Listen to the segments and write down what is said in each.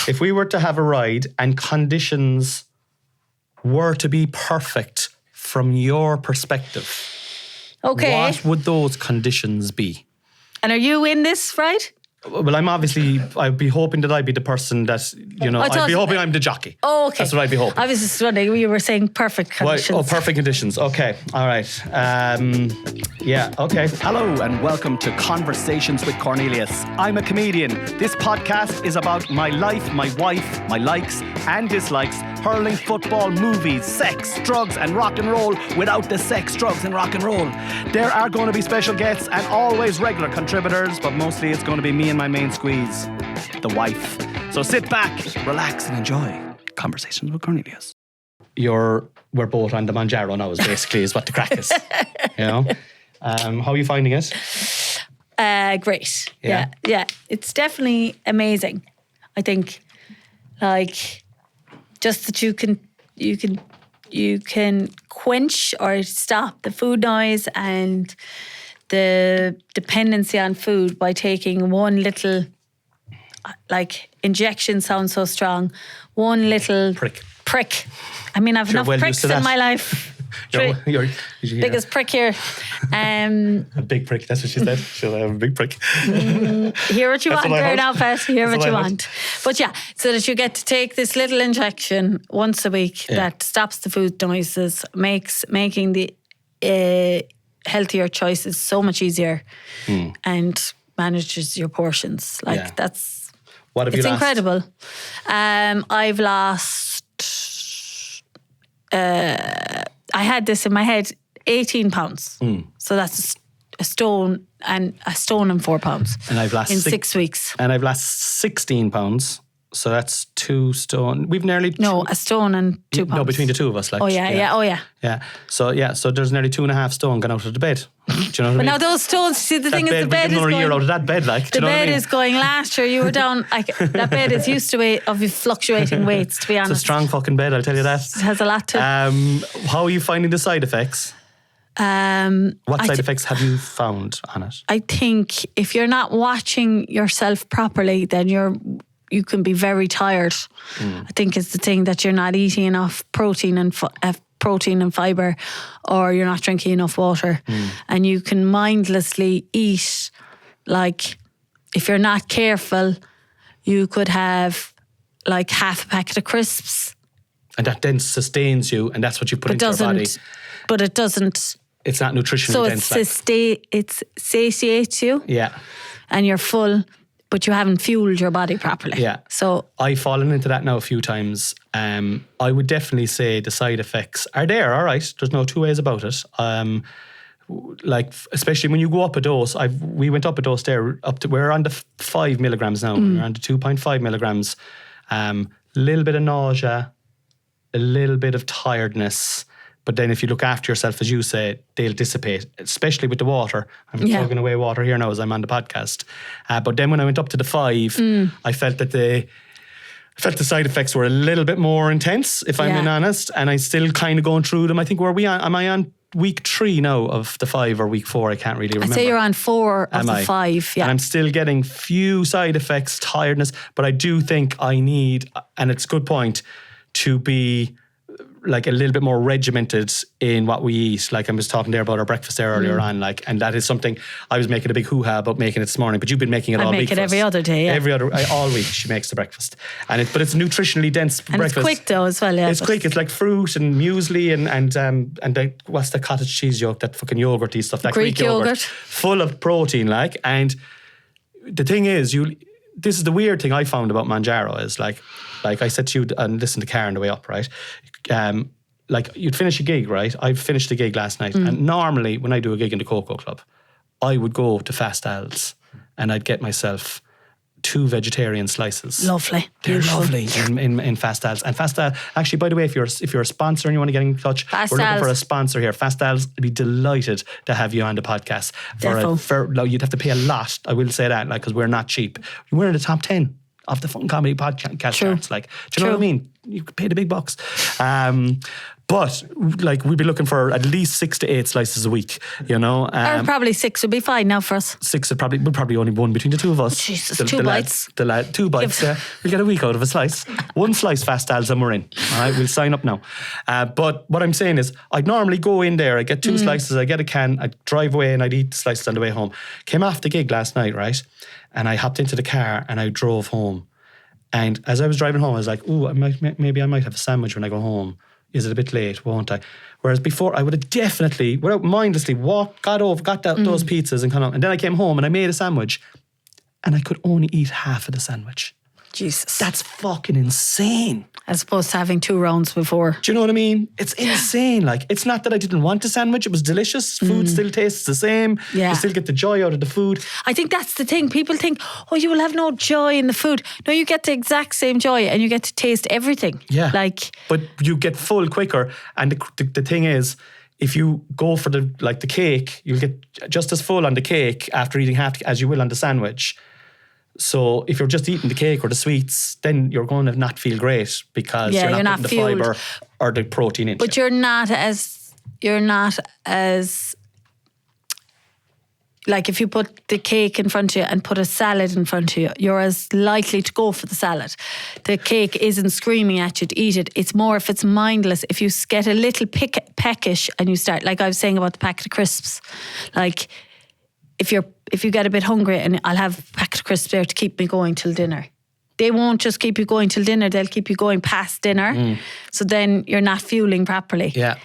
If we were to have a ride and conditions were to be perfect from your perspective, what would those conditions be? And are you in this ride? Well, I'd be hoping that I'd be the person that, I'd be hoping I'm the jockey. Oh, okay. That's what I'd be hoping. I was just wondering, you were saying perfect conditions. Oh, perfect conditions. Okay. All right. Yeah, okay. Hello and welcome to Conversations with Cornelius. I'm a comedian. This podcast is about my life, my wife, my likes and dislikes, hurling, football, movies, sex, drugs and rock and roll without the sex, drugs and rock and roll. There are going to be special guests and always regular contributors, but mostly it's going to be me and my main squeeze, the wife. So sit back, relax and enjoy Conversations with Cornelius. We're both on the Manjaro now, is what the crack is. How are you finding it? Great. Yeah. It's definitely amazing. I think, just that you can quench or stop the food noise and the dependency on food by taking one little, injection sounds so strong, one little prick. I mean, I've enough pricks in my life. Biggest prick here. A big prick, that's what she said. She'll have a big prick. Hear what you want there now, Pat. Hear what you want. But yeah, so that you get to take this little injection once a week that stops the food noises, making the healthier choices so much easier and manages your portions. That's... What have you lost? It's incredible. I've lost... I had this in my head, 18 pounds. So that's a stone and 4 pounds. And I've lost in 6 weeks. And I've lost 16 pounds. So that's 2 stone. We've nearly... No, a stone and 2 pounds. No, between the two of us. Oh, yeah. Yeah. So there's nearly 2.5 stone gone out of the bed. Do you know what I mean? But now those stones, see, the thing is, the bed is going... a year out of that bed, The bed is going last year. You were down... that bed is used to of fluctuating weights, to be honest. It's a strong fucking bed, I'll tell you that. It has a lot to... How are you finding the side effects? What side effects have you found on it? I think if you're not watching yourself properly, then you can be very tired. I think it's the thing that you're not eating enough protein and fibre, or you're not drinking enough water. And you can mindlessly eat, if you're not careful, you could have half a packet of crisps. And that then sustains you, and that's what you put into your body. But it doesn't... It's not nutritionally dense. So it satiates you. Yeah. And you're full, but you haven't fueled your body properly. Yeah. So I've fallen into that now a few times. I would definitely say the side effects are there, all right. There's no two ways about it. Especially when you go up a dose. We went up a dose there, we're on the 5 milligrams now. We're on the 2.5 milligrams. Little bit of nausea, a little bit of tiredness. But then if you look after yourself, as you say, they'll dissipate, especially with the water. I'm plugging away water here now as I'm on the podcast. But then when I went up to the 5, I felt that the side effects were a little bit more intense, if I'm being honest. And I'm still kind of going through them. I think, am I on week 3 now of the 5 or week 4? I can't really remember. I'd say you're on 4 of the 5, yeah. And I'm still getting few side effects, tiredness. But I do think I need, and it's a good point, to be... a little bit more regimented in what we eat. I was talking there about our breakfast there earlier on, and that is something I was making a big hoo-ha about making it this morning, but you've been making it all week. I make it every other day, yeah. All week she makes the breakfast. But it's a nutritionally dense and breakfast. It's quick though as well, yeah. It's quick, it's like fruit and muesli and what's the cottage cheese yolk, that fucking yogurty stuff, that Greek yogurt. Full of protein, and the thing is, this is the weird thing I found about Manjaro is like I said to you and listened to Karen on the way up, right? You'd finish a gig, right? I finished the gig last night, and normally when I do a gig in the Cocoa Club, I would go to Fast Al's and I'd get myself 2 vegetarian slices. Lovely. They're lovely in Fast Al's. And Fast Al, actually, by the way, if you're a sponsor and you want to get in touch, we're looking for a sponsor here. Fast Al's would be delighted to have you on the podcast. You'd have to pay a lot, I will say that, because we're not cheap. We're in the top 10 of the Fun Comedy Podcast True. charts. Like, do you know what I mean? You could pay the big bucks. But like we'd be looking for at least 6 to 8 slices a week, you know. Or probably 6 would be fine now for us. 6 would probably only one between the two of us. Jesus, 2 bites. 2 bites, yeah. We'll get a week out of a slice. 1 slice fast als and we're in. All right, we'll sign up now. But what I'm saying is I'd normally go in there, I get 2 slices, I get a can, I'd drive away and I'd eat the slices on the way home. Came off the gig last night, right? And I hopped into the car and I drove home. And as I was driving home, I was like, ooh, maybe I might have a sandwich when I go home. Is it a bit late? Won't I? Whereas before, I would have definitely, without mindlessly, got those pizzas and and then I came home and I made a sandwich and I could only eat half of the sandwich. Jesus. That's fucking insane. As opposed to having 2 rounds before. Do you know what I mean? It's insane. Like, it's not that I didn't want a sandwich. It was delicious. Food still tastes the same. Yeah. You still get the joy out of the food. I think that's the thing. People think, oh, you will have no joy in the food. No, you get the exact same joy and you get to taste everything. Yeah. Like, but you get full quicker. And the thing is, if you go for the cake, you'll get just as full on the cake after eating half as you will on the sandwich. So if you're just eating the cake or the sweets, then you're going to not feel great because you're not putting the fibre or the protein into it. But you're not as like if you put the cake in front of you and put a salad in front of you, you're as likely to go for the salad. The cake isn't screaming at you to eat it. It's more if it's mindless. If you get a little peckish and you start, like I was saying about the packet of crisps, like if you get a bit hungry and I'll have a packet of crisps there to keep me going till dinner. They won't just keep you going till dinner, they'll keep you going past dinner. So then you're not fueling properly. Yeah.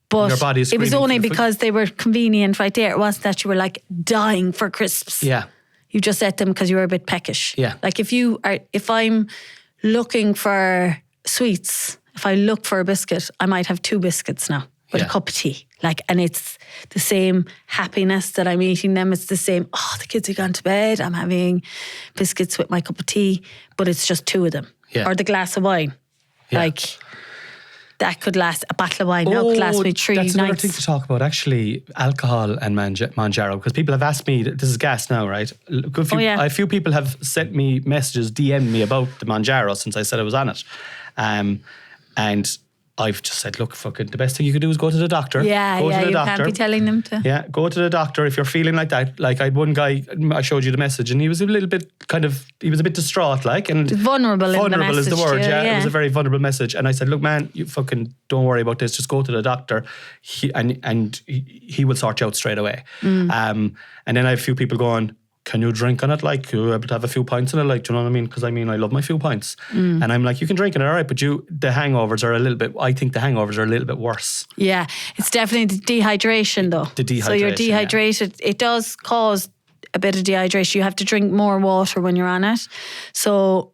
But your body's it was screaming only for the because they were convenient right there. It wasn't that you were like dying for crisps. Yeah. You just ate them because you were a bit peckish. Yeah. Like if I'm looking for sweets, if I look for a biscuit, I might have 2 biscuits now with a cup of tea. Like, and it's the same happiness that I'm eating them. It's the same, the kids have gone to bed. I'm having biscuits with my cup of tea, but it's just 2 of them. Yeah. Or the glass of wine. Yeah. Like, that could last, a bottle of wine now could last me 3 nights. That's another thing to talk about, actually, alcohol and Manjaro, because people have asked me, this is gas now, right? A few people have sent me messages, DM'd me about the Manjaro since I said I was on it. And I've just said, look, fucking the best thing you could do is go to the doctor. Yeah, go to the you doctor. can't be telling them to. Yeah, go to the doctor if you're feeling like that. Like I had one guy, I showed you the message, and he was a little bit he was a bit distraught, like, and vulnerable in the message. Vulnerable is the word. Yeah, It was a very vulnerable message, and I said, look, man, you fucking don't worry about this. Just go to the doctor, he will sort you out straight away. And then I have a few people going, can you drink on it? Like, you're able to have a few pints in it? Like, do you know what I mean? Because I love my few pints. And I'm like, you can drink in it, all right, but the hangovers are I think the hangovers are a little bit worse. Yeah, it's definitely the dehydration though. The dehydration. So you're dehydrated. Yeah. It does cause a bit of dehydration. You have to drink more water when you're on it. So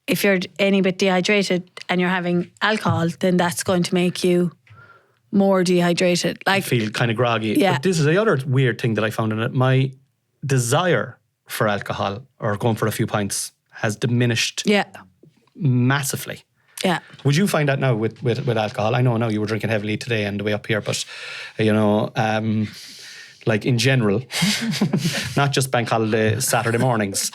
if you're any bit dehydrated and you're having alcohol, then that's going to make you more dehydrated. Like, feel kind of groggy. Yeah. But this is the other weird thing that I found in it. My desire for alcohol or going for a few pints has diminished massively. Yeah. Would you find that now with alcohol? I know now you were drinking heavily today and the way up here, but like in general, not just bank holiday Saturday mornings.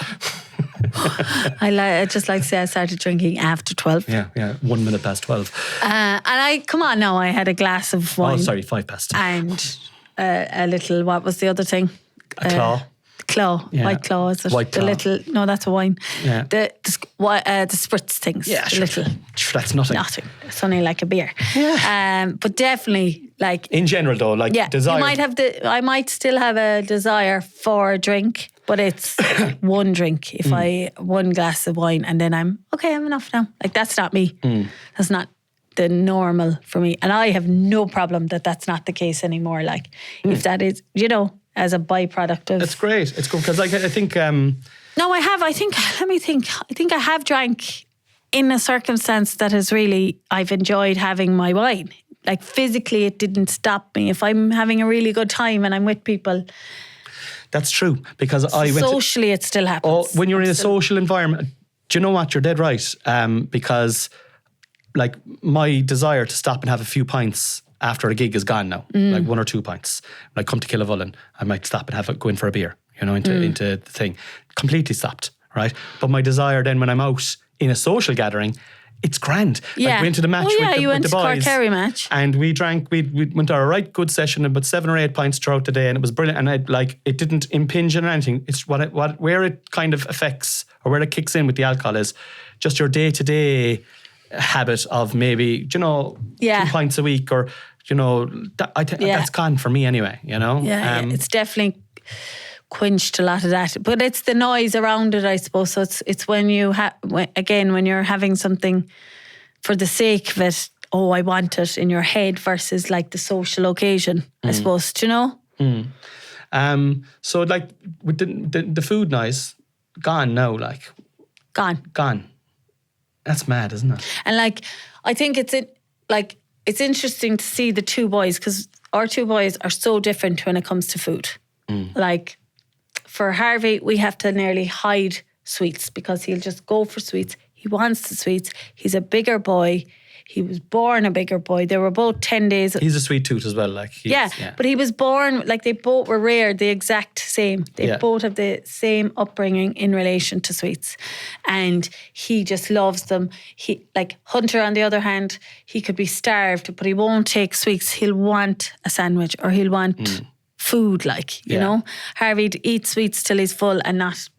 I just like to say I started drinking after 12. Yeah, 1 minute past 12. And I had a glass of wine. Oh, sorry, 5 past. And a little, what was the other thing? A claw. Claw, yeah. White Claw, is it? White Claw. No, that's a wine. Yeah. The spritz things. Yeah, sure. Little. That's nothing. Nothing. It's only like a beer. Yeah. But definitely, like, in general though, like, desire. I might still have a desire for a drink, but it's one drink. If one glass of wine and then I'm enough now. Like, that's not me. That's not the normal for me. And I have no problem that that's not the case anymore. Like, if that is, as a byproduct of... It's great. It's good because I think... No, I have. Let me think. I think I have drank in a circumstance that has really... I've enjoyed having my wine. Like, physically, it didn't stop me. If I'm having a really good time and I'm with people... That's true, because socially, it still happens. Oh, when you're in a social environment... Do you know what? You're dead right. Because, like, my desire to stop and have a few pints... after a gig is gone now, like 1 or 2 pints. When I come to Killavullen, I might stop and go in for a beer, into the thing. Completely stopped, right? But my desire then when I'm out in a social gathering, it's grand. Yeah. Like we went to the match with the you went boys. to Cork Kerry match. And we drank, we went to a right good session, about 7 or 8 pints throughout the day, and it was brilliant. And it didn't impinge on anything. It's where it kind of affects, or where it kicks in with the alcohol is just your day-to-day habit of maybe, 2 pints a week, or, I think that's gone for me anyway, Yeah, it's definitely quenched a lot of that, but it's the noise around it, I suppose. So it's when you when you're having something for the sake of it, I want it in your head, versus like the social occasion, I suppose. Do you know? So like with the food noise, gone now, like gone. That's mad, isn't it? And like I think it's interesting to see the two boys, because our two boys are so different when it comes to food. Like, for Harvey, we have to nearly hide sweets, because he'll just go for sweets. He wants the sweets. He's a bigger boy. He was born a bigger boy. They were both 10 days. He's a sweet tooth as well. Like but he was born, like they both were reared the exact same. They both have the same upbringing in relation to sweets. And he just loves them. He, like Hunter, on the other hand, he could be starved, but he won't take sweets. He'll want a sandwich, or he'll want food, like, you know. Harvey'd eat sweets till he's full and not.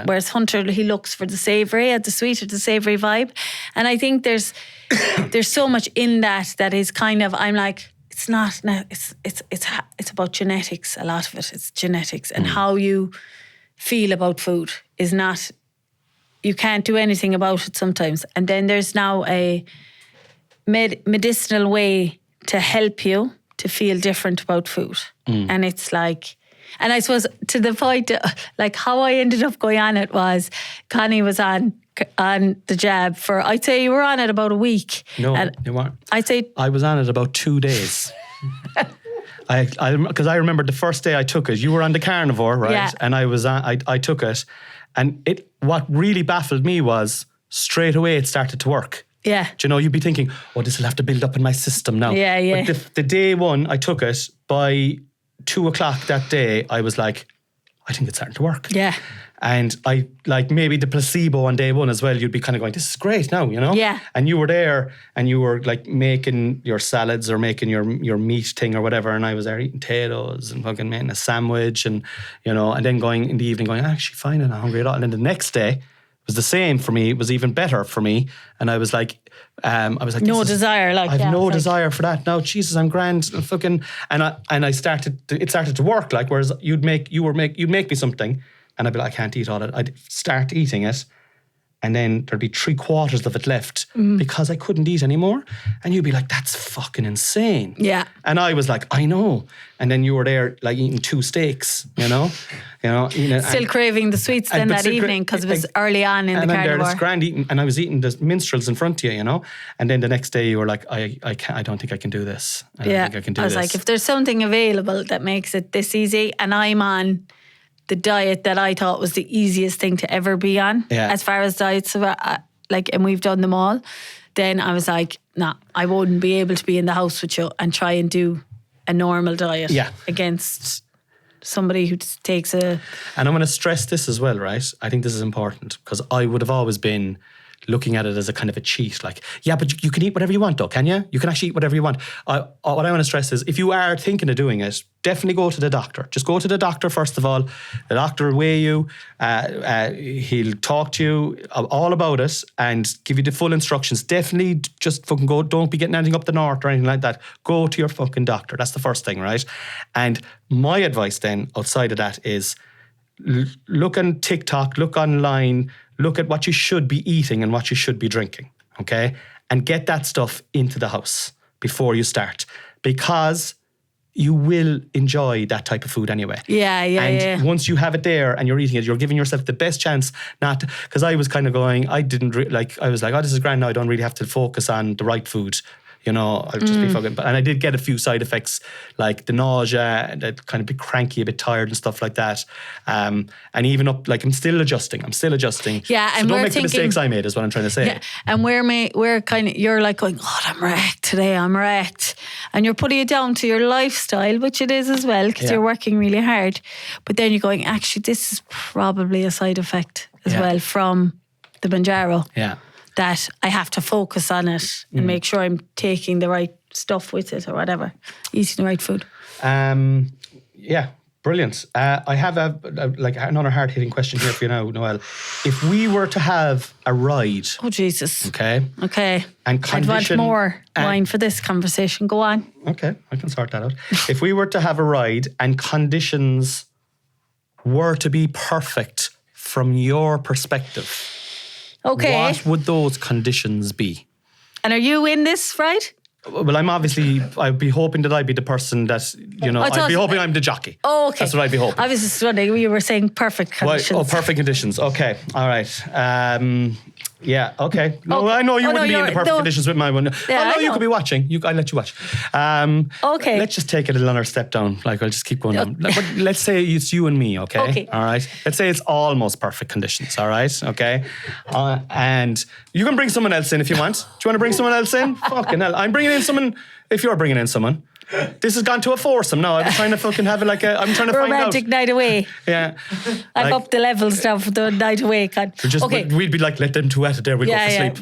Whereas Hunter, he looks for the savoury, the sweet or the savoury vibe. And I think there's so much in that is kind of, I'm like, it's not, it's about genetics, a lot of it. It's genetics, and how you feel about food is not, you can't do anything about it sometimes. And then there's now a medicinal way to help you to feel different about food. And it's like, and I suppose to the point, like how I ended up going on it was, Connie was on the jab for, I'd say you were on it about a week. No, you weren't. I'd say I was on it about 2 days. Because I remember the first day I took it, you were on the carnivore, right? Yeah. And I took it, and what really baffled me was straight away it started to work. Yeah. Do you know, you'd be thinking, this will have to build up in my system now. Yeah. But the day one I took it, by 2:00 that day, I was like, I think it's starting to work. Yeah. And I, like, maybe the placebo on day one as well, you'd be kind of going, this is great now, you know? Yeah. And you were there, and you were like making your salads or making your meat thing or whatever, and I was there eating potatoes and fucking making a sandwich, and, you know, and then going in the evening going, actually fine, I'm not hungry at all. And then the next day was the same for me. It was even better for me. And I was like, no desire. Like, I have no desire for that. No, Jesus, I'm grand. I'm fucking, it started to work. Like, whereas you'd make me something, and I'd be like, I can't eat all that. I'd start eating it, and then there'd be 3/4 of it left because I couldn't eat anymore. And you'd be like, that's fucking insane. Yeah. And I was like, I know. And then you were there like eating 2 steaks, you know, still craving the sweets then that evening because it was early on in the carnivore. And then grand eating, and I was eating the minstrels in front of you, you know. And then the next day you were like, I don't think I can do this. I don't think I can do this. I was like, if there's something available that makes it this easy, and I'm on the diet that I thought was the easiest thing to ever be on, as far as diets, and we've done them all, then I was like, nah, I wouldn't be able to be in the house with you and try and do a normal diet against somebody who just takes a... And I'm going to stress this as well, right? I think this is important, because I would have always been looking at it as a kind of a cheat. Like, yeah, but you can eat whatever you want though, can you? You can actually eat whatever you want. What I want to stress is, if you are thinking of doing it, definitely go to the doctor. Just go to the doctor first of all. The doctor will weigh you. He'll talk to you all about it and give you the full instructions. Definitely just fucking go. Don't be getting anything up the north or anything like that. Go to your fucking doctor. That's the first thing, right? And my advice then, outside of that, is look on TikTok, look online, look at what you should be eating and what you should be drinking, okay? And get that stuff into the house before you start, because you will enjoy that type of food anyway. And once you have it there and you're eating it, you're giving yourself the best chance not to, because I was kind of going, I was like, this is grand now, I don't really have to focus on the right food. You know, I'll just be fucking... And I did get a few side effects, like the nausea, and I'd kind of be cranky, a bit tired and stuff like that. And even up, like, I'm still adjusting. Yeah, so and don't make the mistakes I made, is what I'm trying to say. Yeah, and we're kind of, you're like going, I'm wrecked today, I'm wrecked. And you're putting it down to your lifestyle, which it is as well, because you're working really hard. But then you're going, actually, this is probably a side effect as well from the Manjaro. Yeah. That I have to focus on it and make sure I'm taking the right stuff with it or whatever, eating the right food. Yeah, brilliant. I have another hard-hitting question here for you now, Noelle. If we were to have a ride, Oh, Jesus. okay, and I'd want condition more wine for this conversation. Go on. Okay, I can sort that out. If we were to have a ride and conditions were to be perfect from your perspective, Okay. what would those conditions be? And are you in this, right? Well, I'd be hoping that I'd be the person that, I'd be hoping I'm the jockey. Oh, okay. That's what I'd be hoping. I was just wondering, you were saying perfect conditions. Oh, perfect conditions. Okay, all right. Yeah, okay. No, Okay. I know you Oh, no, wouldn't be in the you're- perfect no. conditions with my one. Yeah, no, I you know. could be watching. I'll let you watch. Okay. Let's just take it another step down. Like, I'll just keep going down. But let's say it's you and me, okay? Okay. All right? Let's say it's almost perfect conditions, all right? Okay? And you can bring someone else in if you want. Do you want to bring someone else in? Fucking hell. I'm bringing in someone, if you're bringing in someone. This has gone to a foursome now. I'm trying to fucking have it like I'm trying to find out. Romantic night away. Yeah. I've Like, up the levels now for the night away. Okay. We'd be like, let them two at it there. We go for sleep.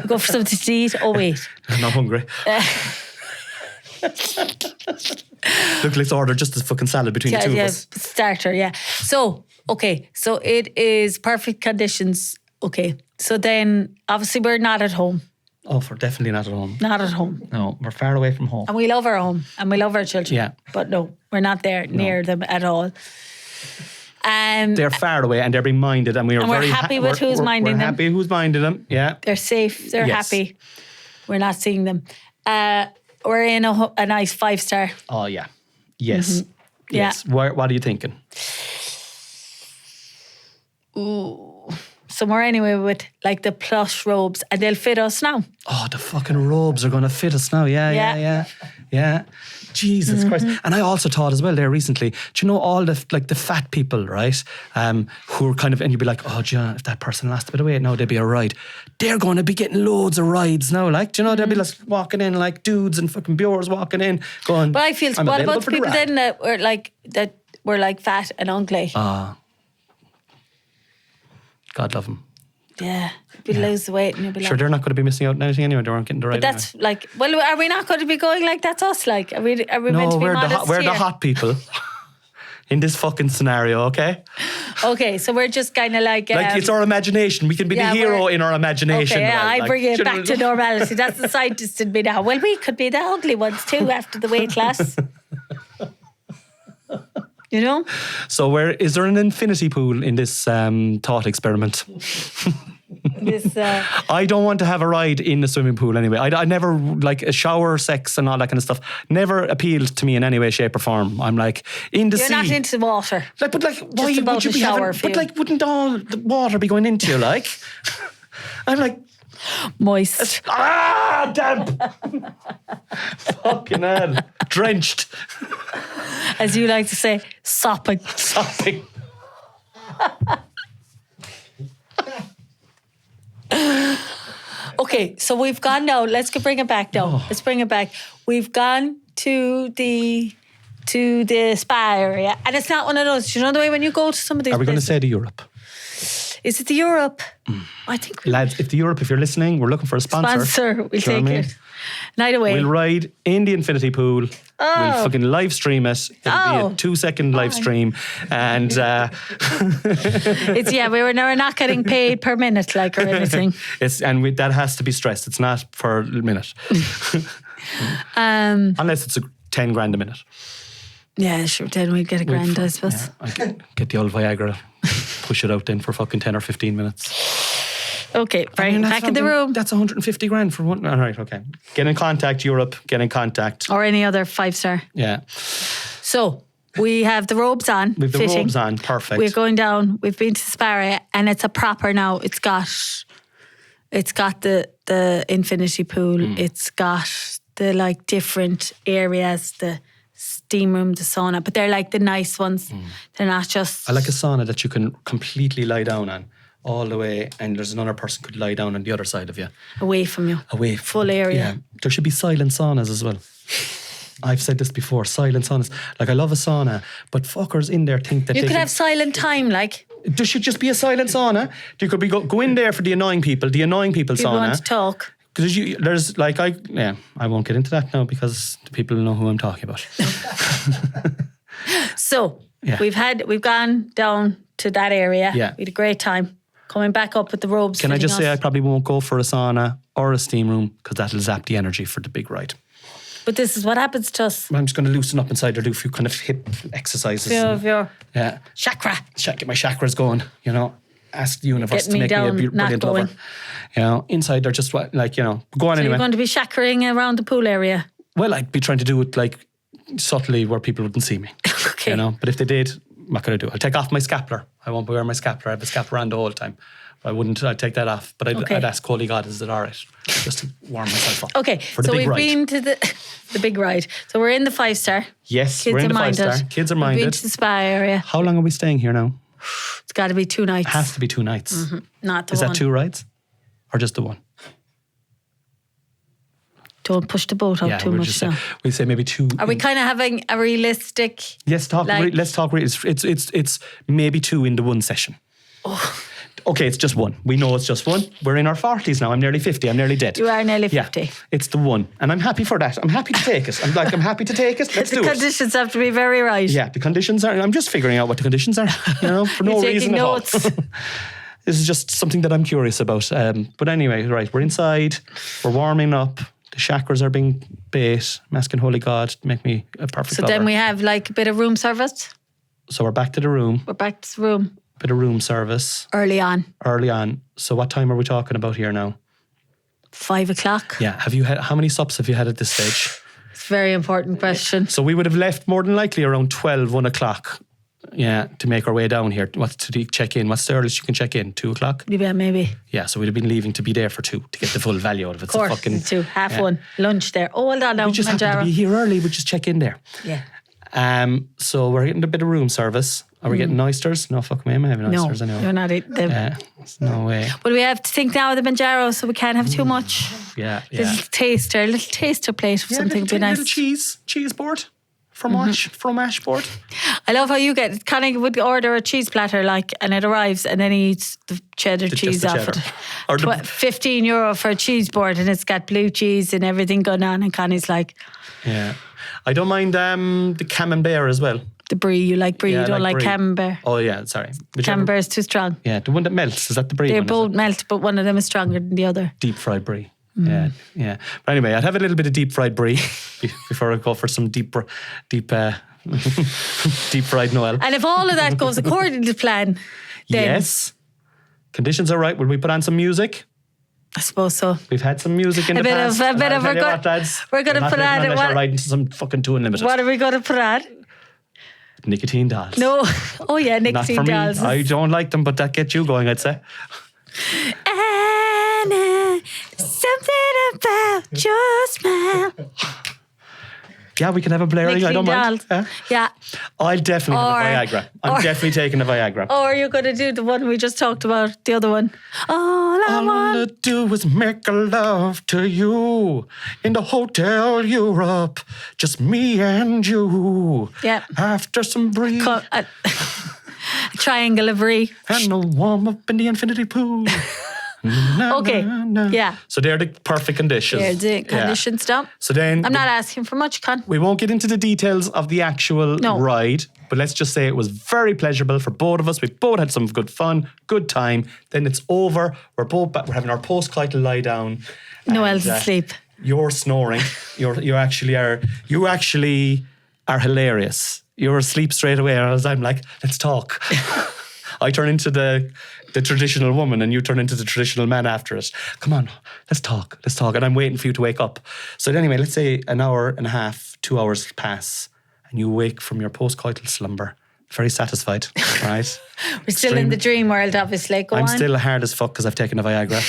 We go for something to eat. Oh, wait. I'm not hungry. Look, let's order just a fucking salad between the two of us. Starter, yeah. So, okay. So it is perfect conditions. Okay. So then, obviously, we're not at home. Oh, we're definitely not at home. Not at home. No, we're far away from home. And we love our home. And we love our children. Yeah. But no, we're not there near them at all. They're far away and they're being minded, and we're we're very happy with who's minding we're them. happy who's minding them. Yeah. They're safe. They're Yes. happy. We're not seeing them. We're in a nice 5-star. Oh yeah. Yes. Mm-hmm. Yeah. Yes. What are you thinking? Somewhere anyway with like the plush robes, and they'll fit us now. Oh, the fucking robes are going to fit us now. Yeah. Jesus Christ. And I also thought as well there recently, do you know all the fat people, right? Who are kind of, and you'd be like, oh, do you know, if that person lost a bit of weight, no, they'd be a ride. They're going to be getting loads of rides now. Like, do you know, they'll be like walking in like dudes and fucking Bures walking in going, But I feel, I'm what available about for the the people ride. then that were like fat and ugly? God love them. Yeah. You'd lose the weight and you'd be Sure, like... they're not going to be missing out on anything anyway. They weren't getting the ride. But that's like, well, are we not going to be going like that's us? Like, are we meant to no, be we're modest we're the here? hot people in this fucking scenario, okay? Okay, so we're just kind of like... It's our imagination. We can be the hero we're- in our imagination. Okay, yeah, well, I like, bring it you back know. to normality. That's the scientist in me now. Well, we could be the ugly ones too after the weight loss. You know? So is there an infinity pool in this thought experiment? This, I don't want to have a ride in the swimming pool anyway. I never, like, a shower, sex and all that kind of stuff never appealed to me in any way, shape or form. I'm like, in the you're sea. not into the water. Like, but like, why about would you the be shower having, for but you. like, wouldn't all the water be going into you, like? I'm like, Moist. damp. Fucking hell. Drenched. As you like to say, sopping. Sopping. Okay, so we've gone now. Let's bring it back now. Oh. Let's bring it back. We've gone to the spa area, and it's not one of those. You know the way when you go to some of these. Are we going to places- say to Europe? Is it the Europe? I think we Lads, if you're listening, we're looking for a sponsor. We'll Do you know take what I mean? it. Night away. We'll ride in the infinity pool. We'll fucking live stream it. It'll be a 2-second live stream. And We're not getting paid per minute, like, or anything. that has to be stressed. It's not per minute. Unless it's 10 grand a minute. Yeah, sure. Then we'd get a grand, I suppose. Yeah, I could get the old Viagra, push it out then for fucking 10 or 15 minutes. Okay, right. Back in the room. That's 150 grand for one. All right, okay. Get in contact, Europe. Get in contact. Or any other 5-star. Yeah. So we have the robes on. With the fitting. robes on, perfect. We're going down. We've been to the spa area, and it's a proper now. It's got the infinity pool. It's got the like different areas, the steam room, the sauna, but they're like the nice ones. They're not just... I like a sauna that you can completely lie down on all the way, and there's another person could lie down on the other side of you. away from you. Away. Full area. Yeah. There should be silent saunas as well. I've said this before, silent saunas. Like, I love a sauna, but fuckers in there think that You they could can, have silent time, like there should just be a silent sauna. You could be go in there for the annoying people people sauna. want to talk. Because there's like, I won't get into that now because the people know who I'm talking about. So Yeah. we've gone down to that area. Yeah. We had a great time. Coming back up with the robes. Can I fitting just say I us. probably won't go for a sauna or a steam room because that'll zap the energy for the big ride. But this is what happens to us. I'm just going to loosen up inside or do a few kind of hip exercises. Of your Yeah. chakra. Get my chakras going, Ask the universe Get to me make me a down, brilliant not lover. Inside they're just like, go on So anyway. you're going to be chakraing around the pool area. Well, I'd be trying to do it like subtly where people wouldn't see me. Okay. But if they did, what could I do? I'll take off my scapular. I won't be wearing my scapular. I have a scapular on the whole time. I'd take that off. But Okay. I'd ask Holy God, is it all right? Just to warm myself up. Okay, For the so big we've ride. been to the big ride. So we're in the 5-star. Yes, Kids we're in are the minded. 5-star. Kids are We've been minded. to the spa area. How long are we staying here now? It's got to be 2 nights. It has to be 2 nights. Not the Is one. that 2 rides? Or just the one? Don't push the boat out too we'll much just say, now. we'll say maybe 2. Are we kind of having a realistic? Let's talk. like- Let's talk. It's maybe 2 in the one session. Oh. Okay, it's just 1. We know it's just 1. We're in our 40s now. I'm nearly 50. I'm nearly dead. You are nearly Yeah, 50. it's the 1, and I'm happy for that. I'm happy to take it. I'm happy to take it. Let's The do it. conditions have to be very right. Yeah, the conditions are. I'm just figuring out what the conditions are. For no You're taking reason notes. at all. This is just something that I'm curious about. But anyway, right, we're inside. We're warming up. The chakras are being bait. I'm asking Holy God to make me a perfect So lover. then we have like a bit of room service. So we're back to the room. We're back to the room Bit of room service early on, early on. So what time are we talking about here now? 5 o'clock. Yeah. Have you had how many sups have you had at this stage? It's a very important question. So we would have left more than likely around 12, 1 o'clock. Yeah, to make our way down here. What's to check in? What's the earliest you can check in? 2 o'clock? Yeah, maybe. Yeah, so we'd have been leaving to be there for 2 to get the full value out of it. Of course, So it's 2, half 1. Lunch there. Oh, hold on now, we just happen to Manjaro. be here early. We just check in there. Yeah. So we're getting a bit of room service. Are we getting oysters? No, fuck me, I'm having No, oysters anyway. you're not eating them. There's no way. But we have to think now of the Manjaro, so we can't have too much. Yeah. Little taster plate of something would be nice. Little cheese board. Fromage board. I love how you get, Connie would order a cheese platter and it arrives and then he eats the cheddar cheese the off cheddar. it. Or the- €15 for a cheese board and it's got blue cheese and everything going on and Connie's like, Yeah. I don't mind the camembert as well. the brie, you like brie, Yeah, you don't like brie. camembert. Oh yeah, sorry. Camembert is too strong. Yeah, the one that melts. Is that the brie They one? is both it? melt, but one of them is stronger than the other. Deep fried brie. Yeah. But anyway, I'd have a little bit of deep fried brie before I go for some deep deep fried Noelle. And if all of that goes according to plan, then Yes. Conditions are right. Will we put on some music? I suppose so. We've had some music in A the bit past. of- a bit and I'll of- tell we're you go- what, lads, we're gonna you're not put living on it, unless what- you're riding to some fucking 2 Unlimited. What are we going to put on? Nicotine dolls. No. Oh yeah, Not nicotine for me. dolls. I don't like them, but that gets you going, I'd say. Anna, something about your smile. Yeah, we can have a blaring. I don't mind. Dolls. Yeah. I'll definitely Or- have a Viagra. I'm or- definitely taking a Viagra. Or you're going to do the one we just talked about, the other one. All I All I want. wanna do is make love to you in the Hotel Europe. Just me and you. Yeah. After some brie A triangle of brie. and a warm up in the infinity pool. Na, Okay. na, na. Yeah. So they're the perfect conditions. There's the Yeah. conditions down. So then I'm not asking for much, Con. we won't get into the details of the actual No. ride, but let's just say it was very pleasurable for both of us. We both had some good fun, good time. Then it's over. We're both back. We're having our post-coital lie down. Noelle's And, asleep. You're snoring. You actually are hilarious. You're asleep straight away, and I'm like, let's talk. I turn into the traditional woman and you turn into the traditional man after it. Come on, let's talk. And I'm waiting for you to wake up. So anyway, let's say an hour and a half, 2 hours pass and you wake from your post-coital slumber. Very satisfied, right? We're still in the dream world, obviously. Go I'm on. still hard as fuck because I've taken a Viagra.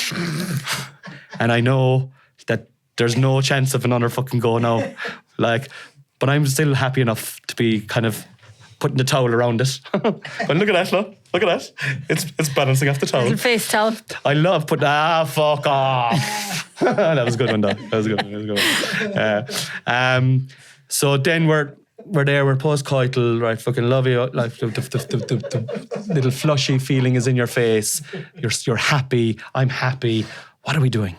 And I know that there's no chance of another fucking go now. But I'm still happy enough to be kind of putting the towel around it. But look at that, look. Look at that. It's balancing off the towel. Little face towel. I love putting, fuck off. That was a good one, though. That was a good one. So then we're there, we're post-coital, right? Fucking love you. Like the little flushy feeling is in your face. You're happy. I'm happy. What are we doing?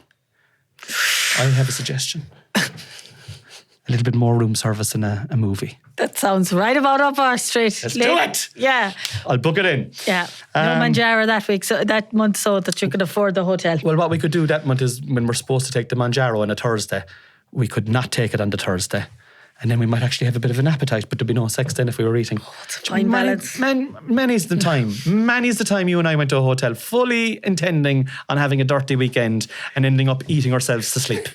I have a suggestion. A little bit more room service in a movie. That sounds right about up our street. Let's do it. Yeah. I'll book it in. Yeah. No Manjaro that month, so that you could afford the hotel. Well, what we could do that month is when we're supposed to take the Manjaro on a Thursday, we could not take it on the Thursday. And then we might actually have a bit of an appetite, but there'd be no sex then if we were eating. Oh, it's a fine balance. Many's the time you and I went to a hotel fully intending on having a dirty weekend and ending up eating ourselves to sleep.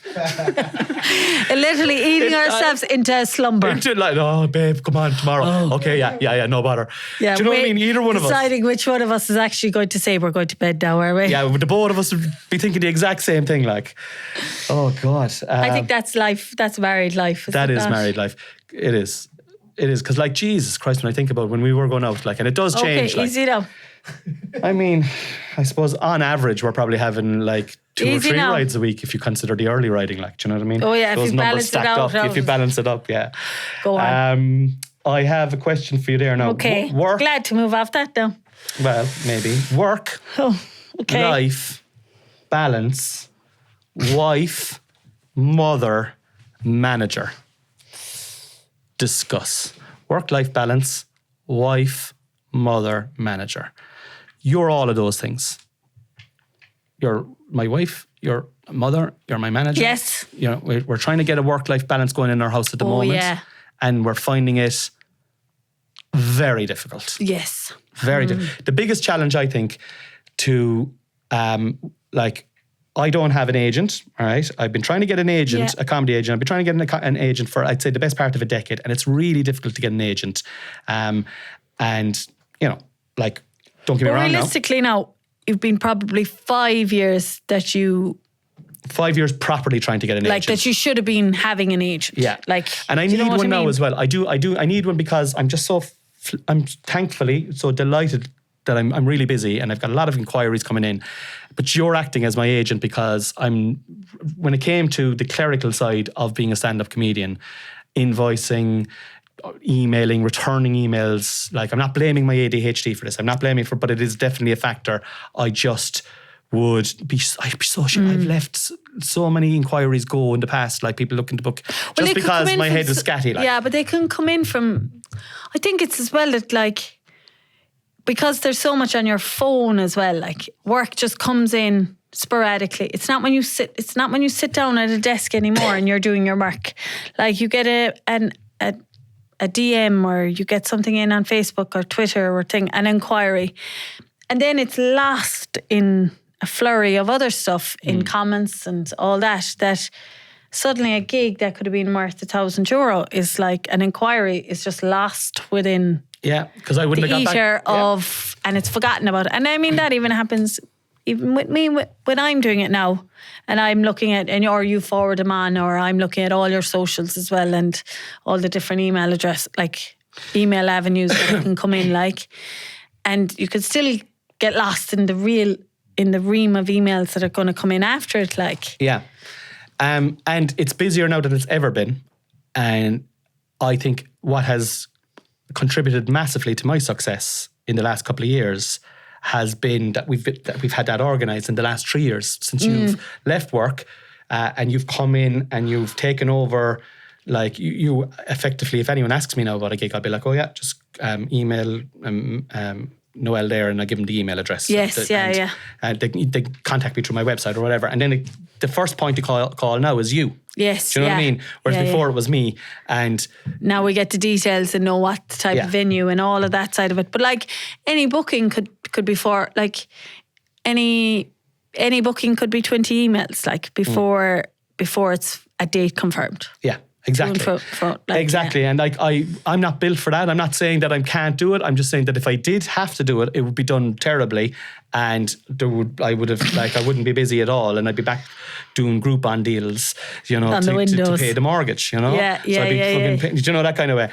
Literally eating ourselves into a slumber. Into like, oh babe, come on tomorrow. Oh. Okay, yeah, no bother. Yeah, do you know what I mean? Either one of us. Deciding which one of us is actually going to say we're going to bed now, are we? Yeah, the both of us would be thinking the exact same thing. Like, oh God. I think that's life. That's married life. That is married life. It is because like Jesus Christ, when I think about when we were going out, like, and it does change. Okay, easy now. I mean, I suppose on average we're probably having like 2 or 3 rides a week if you consider the early riding. Like, do you know what I mean? Oh yeah, those if you numbers balance stacked it out. up. If you balance it up, yeah. Go on. I have a question for you there now. Okay. Work. Glad to move off that now. Well, maybe work. Oh, okay. Life, balance, wife, mother, manager. Discuss. Work-life balance, wife, mother, manager. You're all of those things. You're my wife, you're a mother, you're my manager. Yes. You know, we're trying to get a work-life balance going in our house at the moment. Yeah. And we're finding it very difficult. Yes. Very difficult. The biggest challenge, I think, to I don't have an agent, all right? I've been trying to get an agent, a comedy agent. I've been trying to get an agent for, I'd say, the best part of a decade, and it's really difficult to get an agent. And, you know, like, don't get me wrong realistically now, you've been probably 5 years that you... 5 years properly trying to get an agent. Like, that you should have been having an agent. Yeah. Like, and I need one now as well. I need one because I'm just I'm thankfully so delighted that I'm really busy and I've got a lot of inquiries coming in. But you're acting as my agent because when it came to the clerical side of being a stand-up comedian, invoicing, emailing, returning emails, like, I'm not blaming my ADHD for this. I'm not blaming but it is definitely a factor. I'd be so shit. I've left so many inquiries go in the past, like people looking to book just because my head is scatty. Like. Yeah, but they can come in from, I think it's as well that like, because there's so much on your phone as well, like work just comes in sporadically. It's not when you sit down at a desk anymore and you're doing your work. Like you get a DM or you get something in on Facebook or Twitter or an inquiry. And then it's lost in a flurry of other stuff in comments and all that suddenly a gig that could have been worth €1,000 is like an inquiry is just lost within because I wouldn't have got back. And it's forgotten about it. And I mean, that even happens even with me when I'm doing it now and I'm looking at, or you forward them on, or I'm looking at all your socials as well and all the different email avenues that can come in, like, and you could still get lost in the ream of emails that are going to come in after it, like. Yeah. And it's busier now than it's ever been. And I think what has contributed massively to my success in the last couple of years has been that we've had that organised in the last 3 years since you've left work and you've come in and you've taken over. Like you effectively, if anyone asks me now about a gig, I'll be like, oh yeah, just email Noelle there, and I give them the email address. Yes, and they contact me through my website or whatever. And then the first point to call now is you. Yes, do you know what I mean? Whereas before it was me, and now we get the details and know what type of venue and all of that side of it. But like any booking could be for like any booking could be 20 emails like before it's a date confirmed. Yeah. Exactly. Exactly. And like I'm not built for that. I'm not saying that I can't do it. I'm just saying that if I did have to do it, it would be done terribly, and I wouldn't be busy at all, and I'd be back doing Groupon deals, you know, to pay the mortgage, you know. Yeah. Do you know, that kind of way?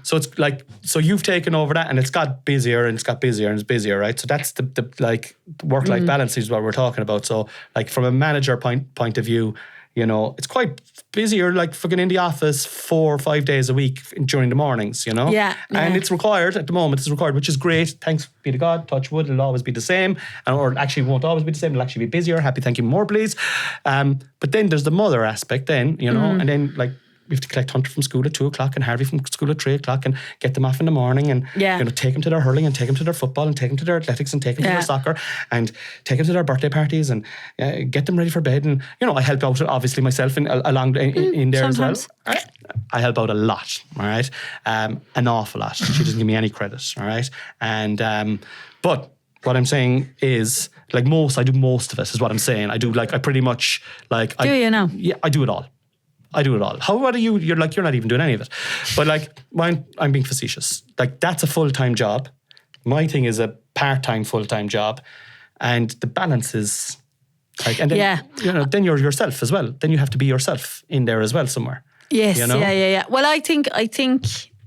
So it's like, so you've taken over that, and it's got busier and it's got busier and it's busier, right? So that's the like work-life balance is what we're talking about. So like from a manager point of view, You know, it's quite busy. You're like fucking in the office 4 or 5 days a week during the mornings, you know? Yeah. And it's required at the moment, it's required, which is great. Thanks be to God, touch wood, it'll always be the same. Or actually, it won't always be the same, it'll actually be busier. Happy, thank you, more please. But then there's the mother aspect then, you know, and then like, we have to collect Hunter from school at 2:00 and Harvey from school at 3:00 and get them off in the morning and you know, take them to their hurling and take them to their football and take them to their athletics and take them to their soccer and take them to their birthday parties and get them ready for bed. And you know, I help out obviously myself in there sometimes. as well. I help out a lot, all right, an awful lot. She doesn't give me any credit, all right. And but what I'm saying is, like I do most of it. Is what I'm saying. I pretty much like. You know? Yeah, I do it all. How about you? You're not even doing any of it. But like mine, I'm being facetious. Like that's a full-time job. My thing is a part-time, full-time job. And the balance is like, and then, you know, then you're yourself as well. Then you have to be yourself in there as well somewhere. Yes, you know? yeah. Well, I think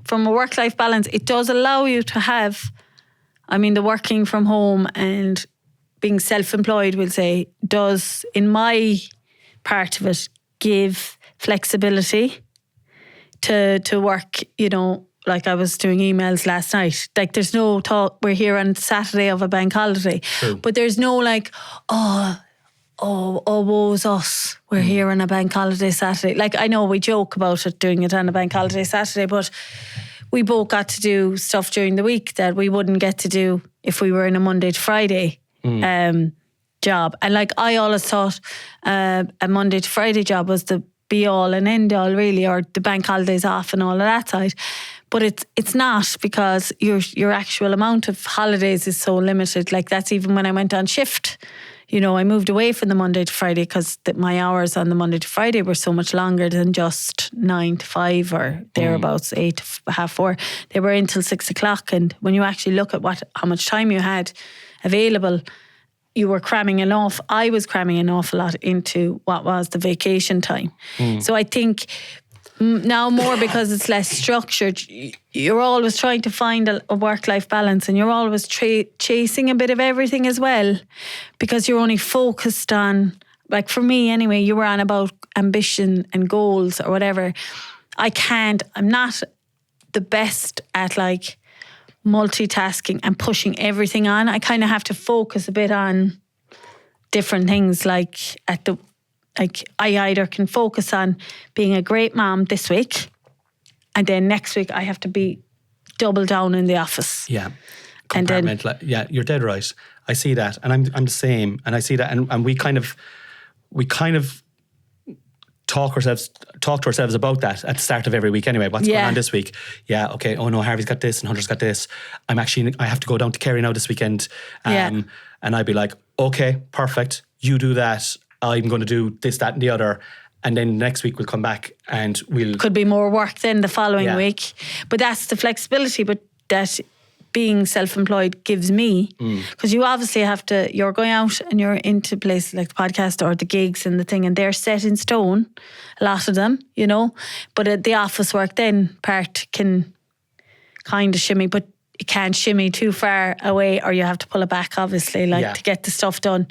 from a work-life balance, it does allow you to have, I mean, the working from home and being self-employed, we'll say, does, in my part of it, give flexibility to work, you know, like I was doing emails last night. Like there's no talk, we're here on Saturday of a bank holiday. True. But there's no like, oh, woe's us. We're here on a bank holiday Saturday. Like I know we joke about it, doing it on a bank holiday Saturday, but we both got to do stuff during the week that we wouldn't get to do if we were in a Monday to Friday job. And like I always thought a Monday to Friday job was the be all and end all really, or the bank holidays off and all of that side. But it's not, because your actual amount of holidays is so limited. Like that's even when I went on shift. You know, I moved away from the Monday to Friday because my hours on the Monday to Friday were so much longer than just 9 to 5 or thereabouts, 8 to 4:30. They were until 6:00. And when you actually look at how much time you had available, you were cramming I was cramming an awful lot into what was the vacation time. So I think now more, because it's less structured, you're always trying to find a work-life balance, and you're always chasing a bit of everything as well, because you're only focused on, like for me anyway, you were on about ambition and goals or whatever. I'm not the best at like multitasking and pushing everything on. I kind of have to focus a bit on different things. Like I either can focus on being a great mom this week, and then next week I have to be double down in the office. Yeah, yeah, you're dead right. I see that, and I'm the same, and I see that, and we kind of talk to ourselves about that at the start of every week anyway. What's going on this week? Yeah, okay. Oh no, Harvey's got this and Hunter's got this. I have to go down to Kerry now this weekend. And I'd be like, okay, perfect. You do that. I'm going to do this, that and the other. And then next week we'll come back and could be more work then the following week. But that's the flexibility, but that being self-employed gives me, because you obviously you're going out and you're into places like the podcast or the gigs and the thing, and they're set in stone, a lot of them, you know. But the office work then part can kind of shimmy, but it can't shimmy too far away, or you have to pull it back, obviously, to get the stuff done,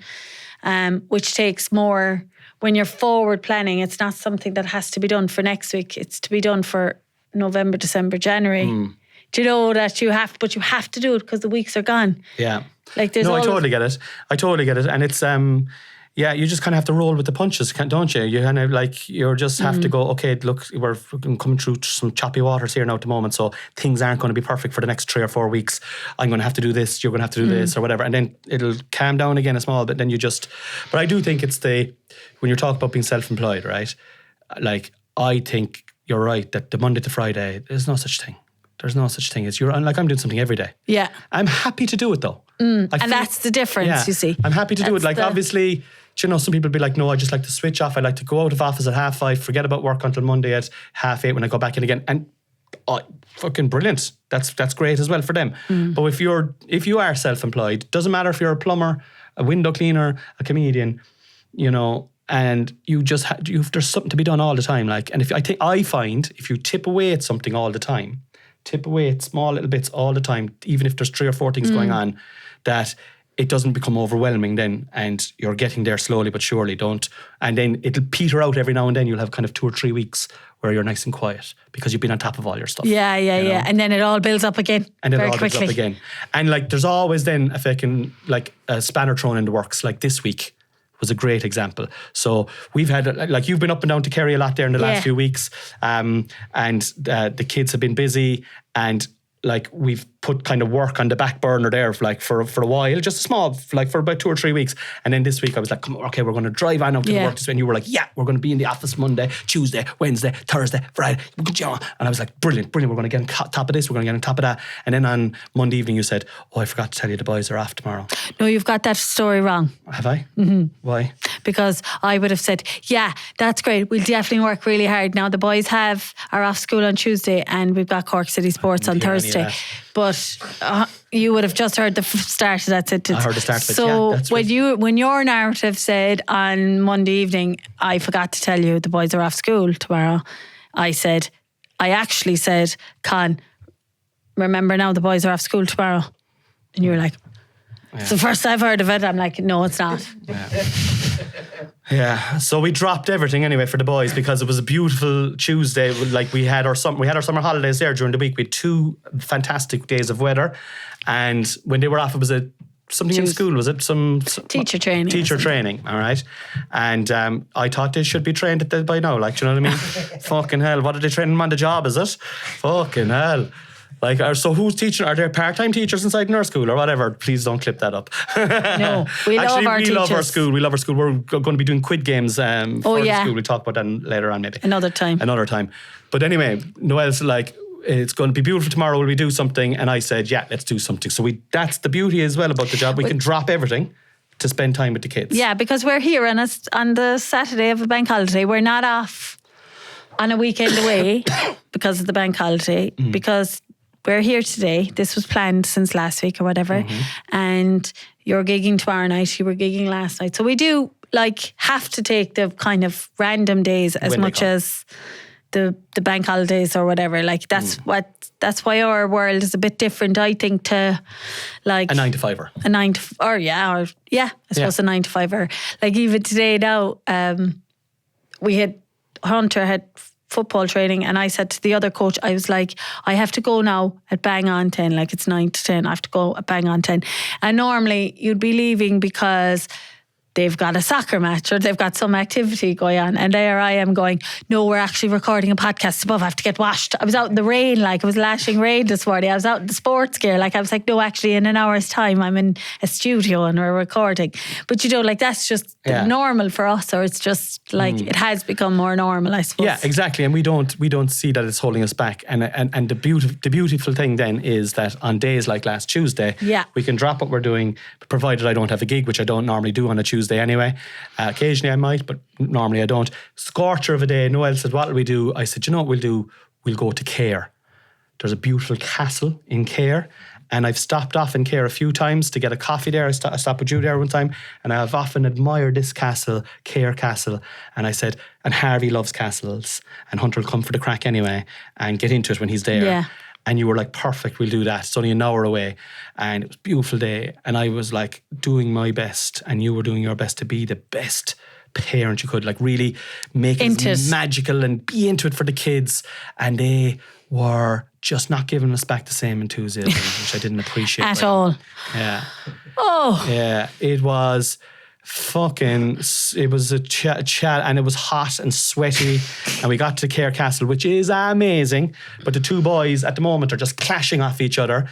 which takes more. When you're forward planning, it's not something that has to be done for next week. It's to be done for November, December, January. Do you know that you have to do it because the weeks are gone. Yeah. Like there's I totally get it. And it's, you just kind of have to roll with the punches, don't you? You kind of like, you just have to go, okay, look, we're coming through some choppy waters here now at the moment, so things aren't going to be perfect for the next 3 or 4 weeks. I'm going to have to do this, you're going to have to do this or whatever. And then it'll calm down again a small bit. Then but I do think it's when you're talking about being self-employed, right? Like, I think you're right that the Monday to Friday, there's no such thing. There's no such thing as I'm doing something every day. Yeah. I'm happy to do it though. And that's the difference, you see. I'm happy to do it. Like obviously, some people be like, no, I just like to switch off. I like to go out of office at 5:30, forget about work until Monday at 8:30 when I go back in again. And fucking brilliant. That's great as well for them. But if you are self-employed, doesn't matter if you're a plumber, a window cleaner, a comedian, and you just there's something to be done all the time. Like, and I find if you tip away at something all the time, tip away at small little bits all the time, even if there's 3 or 4 things going on, that it doesn't become overwhelming then, and you're getting there slowly but surely. And then it'll peter out every now and then. You'll have kind of 2 or 3 weeks where you're nice and quiet because you've been on top of all your stuff. Yeah. And then it all builds up again very quickly. Builds up again. And like there's always then a spanner thrown in the works. Like this week was a great example. So we've had, like you've been up and down to Kerry a lot there in the last few weeks, and the kids have been busy, and like we've put kind of work on the back burner there for a while, just a small, like for about 2 or 3 weeks. And then this week I was like, come on, okay, we're going to drive on out to the work this way. And you were like, yeah, we're going to be in the office Monday, Tuesday, Wednesday, Thursday, Friday. And I was like, brilliant. We're going to get on top of this. We're going to get on top of that. And then on Monday evening you said, oh, I forgot to tell you the boys are off tomorrow. No, you've got that story wrong. Have I? Mm-hmm. Why? Because I would have said, yeah, that's great. We'll definitely work really hard. Now the boys are off school on Tuesday and we've got Cork City Sports on Thursday. But you would have just heard the start of that sentence. I heard the start of it, so yeah. when your narrative said on Monday evening, I forgot to tell you the boys are off school tomorrow, I actually said, Con, remember now the boys are off school tomorrow. And you were like, it's the first I've heard of it. I'm like, no, it's not. Yeah, so we dropped everything anyway for the boys because it was a beautiful Tuesday. Like we had our summer holidays there during the week. We had 2 fantastic days of weather, and when they were off, it was something in school. Was it some teacher training? Teacher training, all right. And I thought they should be trained by now. Like, do you know what I mean? Fucking hell, what are they training them on the job? Is it? Fucking hell. Like, so who's teaching? Are there part-time teachers inside nurse school or whatever? Please don't clip that up. No, we love our teachers. We love our school. We love our school. We're going to be doing quid games for the school. We'll talk about that later on maybe. Another time. But anyway, Noelle's like, it's going to be beautiful tomorrow. Will we do something? And I said, yeah, let's do something. So that's the beauty as well about the job. We can drop everything to spend time with the kids. Yeah, because we're here on the Saturday of a bank holiday. We're not off on a weekend away because of the bank holiday, because we're here today. This was planned since last week or whatever. And you're gigging tomorrow night. You were gigging last night. So we do have to take the kind of random days as much as the bank holidays or whatever. Like that's why our world is a bit different, I think, to like a 9 to 5er. I suppose a 9 to 5er. Like even today now, Hunter had football training, and I said to the other coach, I was like, I have to go now at bang on 10, like it's 9 to 10, I have to go at bang on 10. And normally you'd be leaving because they've got a soccer match or they've got some activity going on, and there I am going, no, we're actually recording a podcast above, I have to get washed. I was out in the rain, like it was lashing rain this morning. I was out in the sports gear, like I was like, no, actually in an hour's time I'm in a studio and we're recording. But like that's just normal for us, or it's just like it has become more normal, I suppose. Yeah, exactly. And we don't see that it's holding us back. And the beautiful thing then is that on days like last Tuesday, we can drop what we're doing, provided I don't have a gig, which I don't normally do on a Tuesday anyway. Occasionally I might, but normally I don't. Scorcher of a day, Noelle said, what will we do? I said, you know what we'll do? We'll go to Cahir. There's a beautiful castle in Cahir, and I've stopped off in Cahir a few times to get a coffee there. I stopped with you there one time, and I've often admired this castle, Cahir Castle, and I said, and Harvey loves castles, and Hunter will come for the crack anyway and get into it when he's there. Yeah. And you were like, perfect, we'll do that. It's only an hour away. And it was a beautiful day. And I was like doing my best, and you were doing your best to be the best parent you could, like really make it magical and be into it for the kids. And they were just not giving us back the same enthusiasm, which I didn't appreciate. At all. Yeah. Oh. Yeah, it was it was a chat, and it was hot and sweaty, and we got to Cahir Castle, which is amazing, but the 2 boys at the moment are just clashing off each other,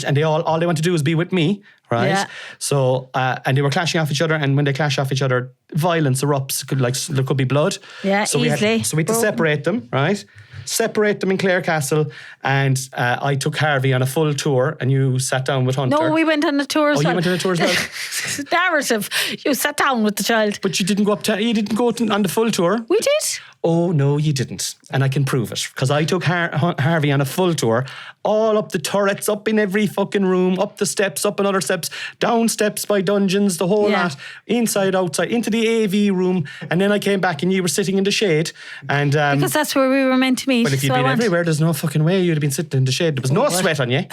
and they all they want to do is be with me, right? Yeah. So and they were clashing off each other, and when they clash off each other, violence erupts, there could be blood. Yeah, so easily. We had to separate them, right? Separate them in Clare Castle, and I took Harvey on a full tour, and you sat down with Hunter. No, we went on a tour as well. You went on a tour as well? Narrative. You sat down with the child. But you didn't go on the full tour. We did. Oh, no, you didn't. And I can prove it. Because I took Harvey on a full tour, all up the turrets, up in every fucking room, up the steps, up another steps, down steps by dungeons, the whole lot, inside, outside, into the AV room. And then I came back and you were sitting in the shade. And because that's where we were meant to meet. But if you'd been everywhere, there's no fucking way you'd have been sitting in the shade. There was no sweat on you.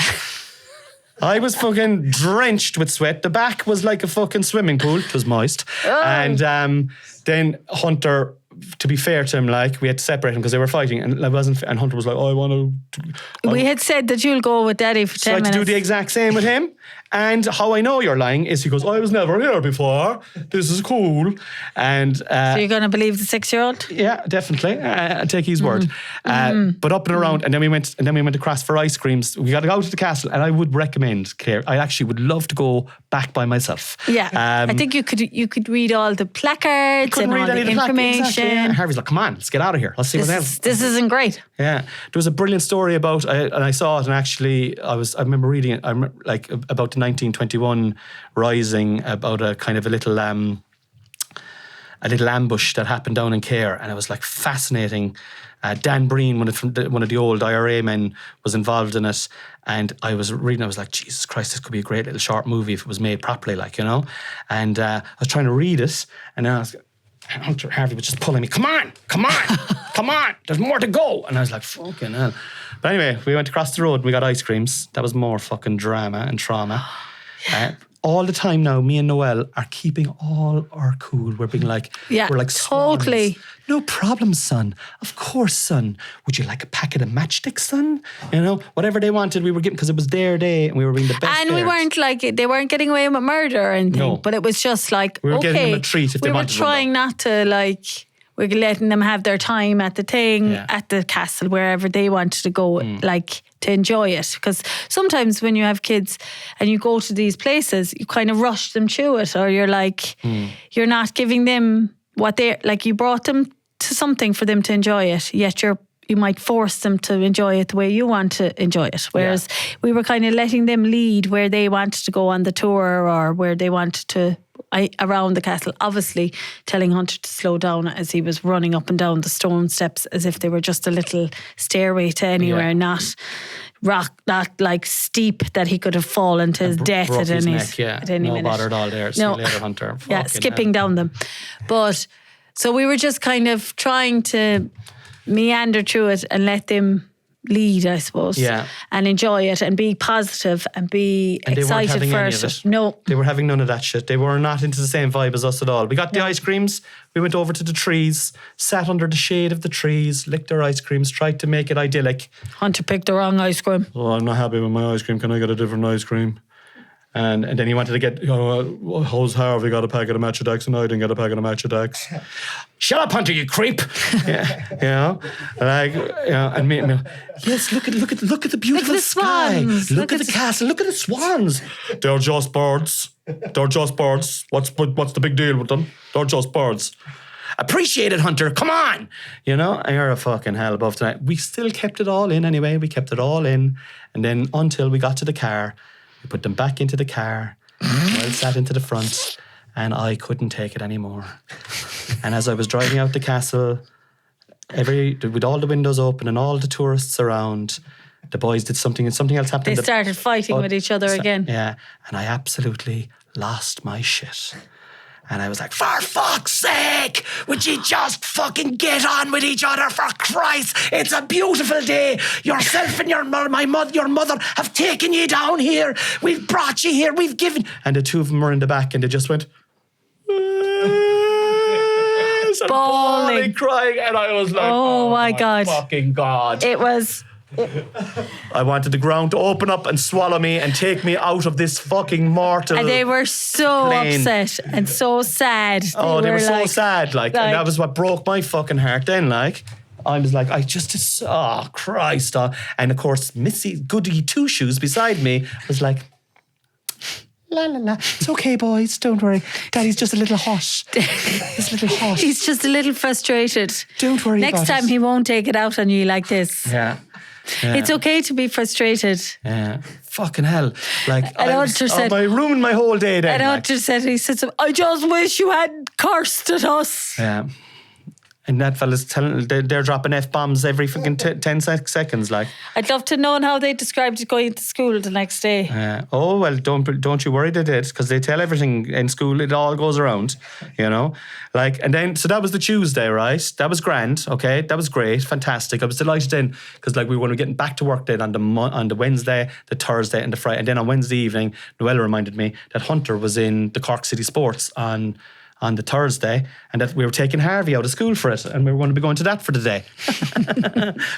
I was fucking drenched with sweat. The back was like a fucking swimming pool. It was moist. And then Hunter, to be fair to him, like, we had to separate him because they were fighting, and Hunter was like, I want to. We had said that you'll go with Daddy for 10 So I had minutes. to do the exact same with him. And how I know you're lying is he goes, I was never here before. This is cool. And So you're going to believe the 6-year-old? yeah, definitely. I take his word. But up and around, and then we went across for ice creams. We got to go to the castle, and I would recommend, Claire, I actually would love to go back by myself. Yeah, I think you could read all the placards and all the information. Exactly, yeah. Harvey's like, come on, let's get out of here. Let's see what else. This isn't great. Yeah, there was a brilliant story about, and I saw it, and actually, I remember reading it. I remember, like, about the 1921 Rising, about a kind of a little ambush that happened down in Cahir, and it was like fascinating. Dan Breen, one of the old IRA men, was involved in it, and I was reading. I was like, Jesus Christ, this could be a great little short movie if it was made properly, like, you know. And I was trying to read it, and then Hunter Harvey was just pulling me. Come on, come on. There's more to go. And I was like, fucking hell. But anyway, we went across the road. We got ice creams. That was more fucking drama and trauma. All the time now, me and Noelle are keeping all our cool. We're being like, yeah, we're like, totally. Swans. No problem, son. Of course, son. Would you like a packet of matchsticks, son? You know, whatever they wanted, we were giving, because it was their day, and we were being the best. And we weren't like, they weren't getting away with murder or anything. No. But it was just like, we were okay, getting them a treat if they wanted. We were trying not to, like, we're letting them have their time at the thing, at the castle, wherever they wanted to go, like, to enjoy it. Because sometimes when you have kids and you go to these places, you kind of rush them through it, or you're like, you're not giving them what they're, like, you brought them to something for them to enjoy it, yet you might force them to enjoy it the way you want to enjoy it. Whereas we were kind of letting them lead where they wanted to go on the tour, or where they wanted to around the castle, obviously telling Hunter to slow down as he was running up and down the stone steps as if they were just a little stairway to anywhere, not like steep that he could have fallen to his death at any minute. Bother at all there. See you later, Hunter. Skipping down them. But so we were just kind of trying to meander through it and let them lead, I suppose, and enjoy it and be positive and be excited for it. No, they were having none of that shit. They were not into the same vibe as us at all. We got the ice creams. We went over to the trees, sat under the shade of the trees, licked our ice creams, tried to make it idyllic. Hunter picked the wrong ice cream. Oh, I'm not happy with my ice cream. Can I get a different ice cream? And then he wanted to get, how's Harvey got a packet of Matcha Decks and I didn't get a packet of Matcha Decks. Shut up, Hunter, you creep. And me, yes, look at the beautiful sky. Look at the castle. Look at the swans. They're just birds. What's the big deal with them? They're just birds. Appreciate it, Hunter. Come on. You know, you're a fucking hell above tonight. We still kept it all in anyway. We kept it all in. And then until we got to the car, we put them back into the car. I sat into the front, and I couldn't take it anymore. And as I was driving out the castle, with all the windows open and all the tourists around, the boys did something, and something else happened. They started fighting with each other again. Yeah, and I absolutely lost my shit. And I was like, for fuck's sake, would you just fucking get on with each other, for Christ? It's a beautiful day. Yourself and your mother have taken you down here. We've brought you here. We've given. And the two of them were in the back, and they just went bawling, crying, and I was like, oh my God, fucking God! It was. I wanted the ground to open up and swallow me and take me out of this fucking mortal. And they were so upset and so sad. They were so sad, like, and that was what broke my fucking heart. Then, like, I was like, Christ! And of course, Missy Goody Two Shoes beside me was like, la la la. It's okay, boys. Don't worry. Daddy's just a little hot. He's a little hot. He's just a little frustrated. Don't worry. Next time he won't take it out on you like this. Yeah. It's okay to be frustrated. Yeah. Fucking hell. Like, I ruined my whole day then. And Hunter said, I just wish you hadn't cursed at us. Yeah. And that fella's telling, they're dropping F-bombs every fucking 10 seconds, like. I'd love to know how they described it going to school the next day. Oh, well, don't you worry, they did, because they tell everything in school, it all goes around, you know. Like, and then, so that was the Tuesday, right? That was grand, okay? That was great, fantastic. I was delighted then, because like we were getting back to work then on the Wednesday, the Thursday and the Friday. And then on Wednesday evening, Noelle reminded me that Hunter was in the Cork City Sports on the Thursday, and that we were taking Harvey out of school for it, and we were going to be going to that for the day.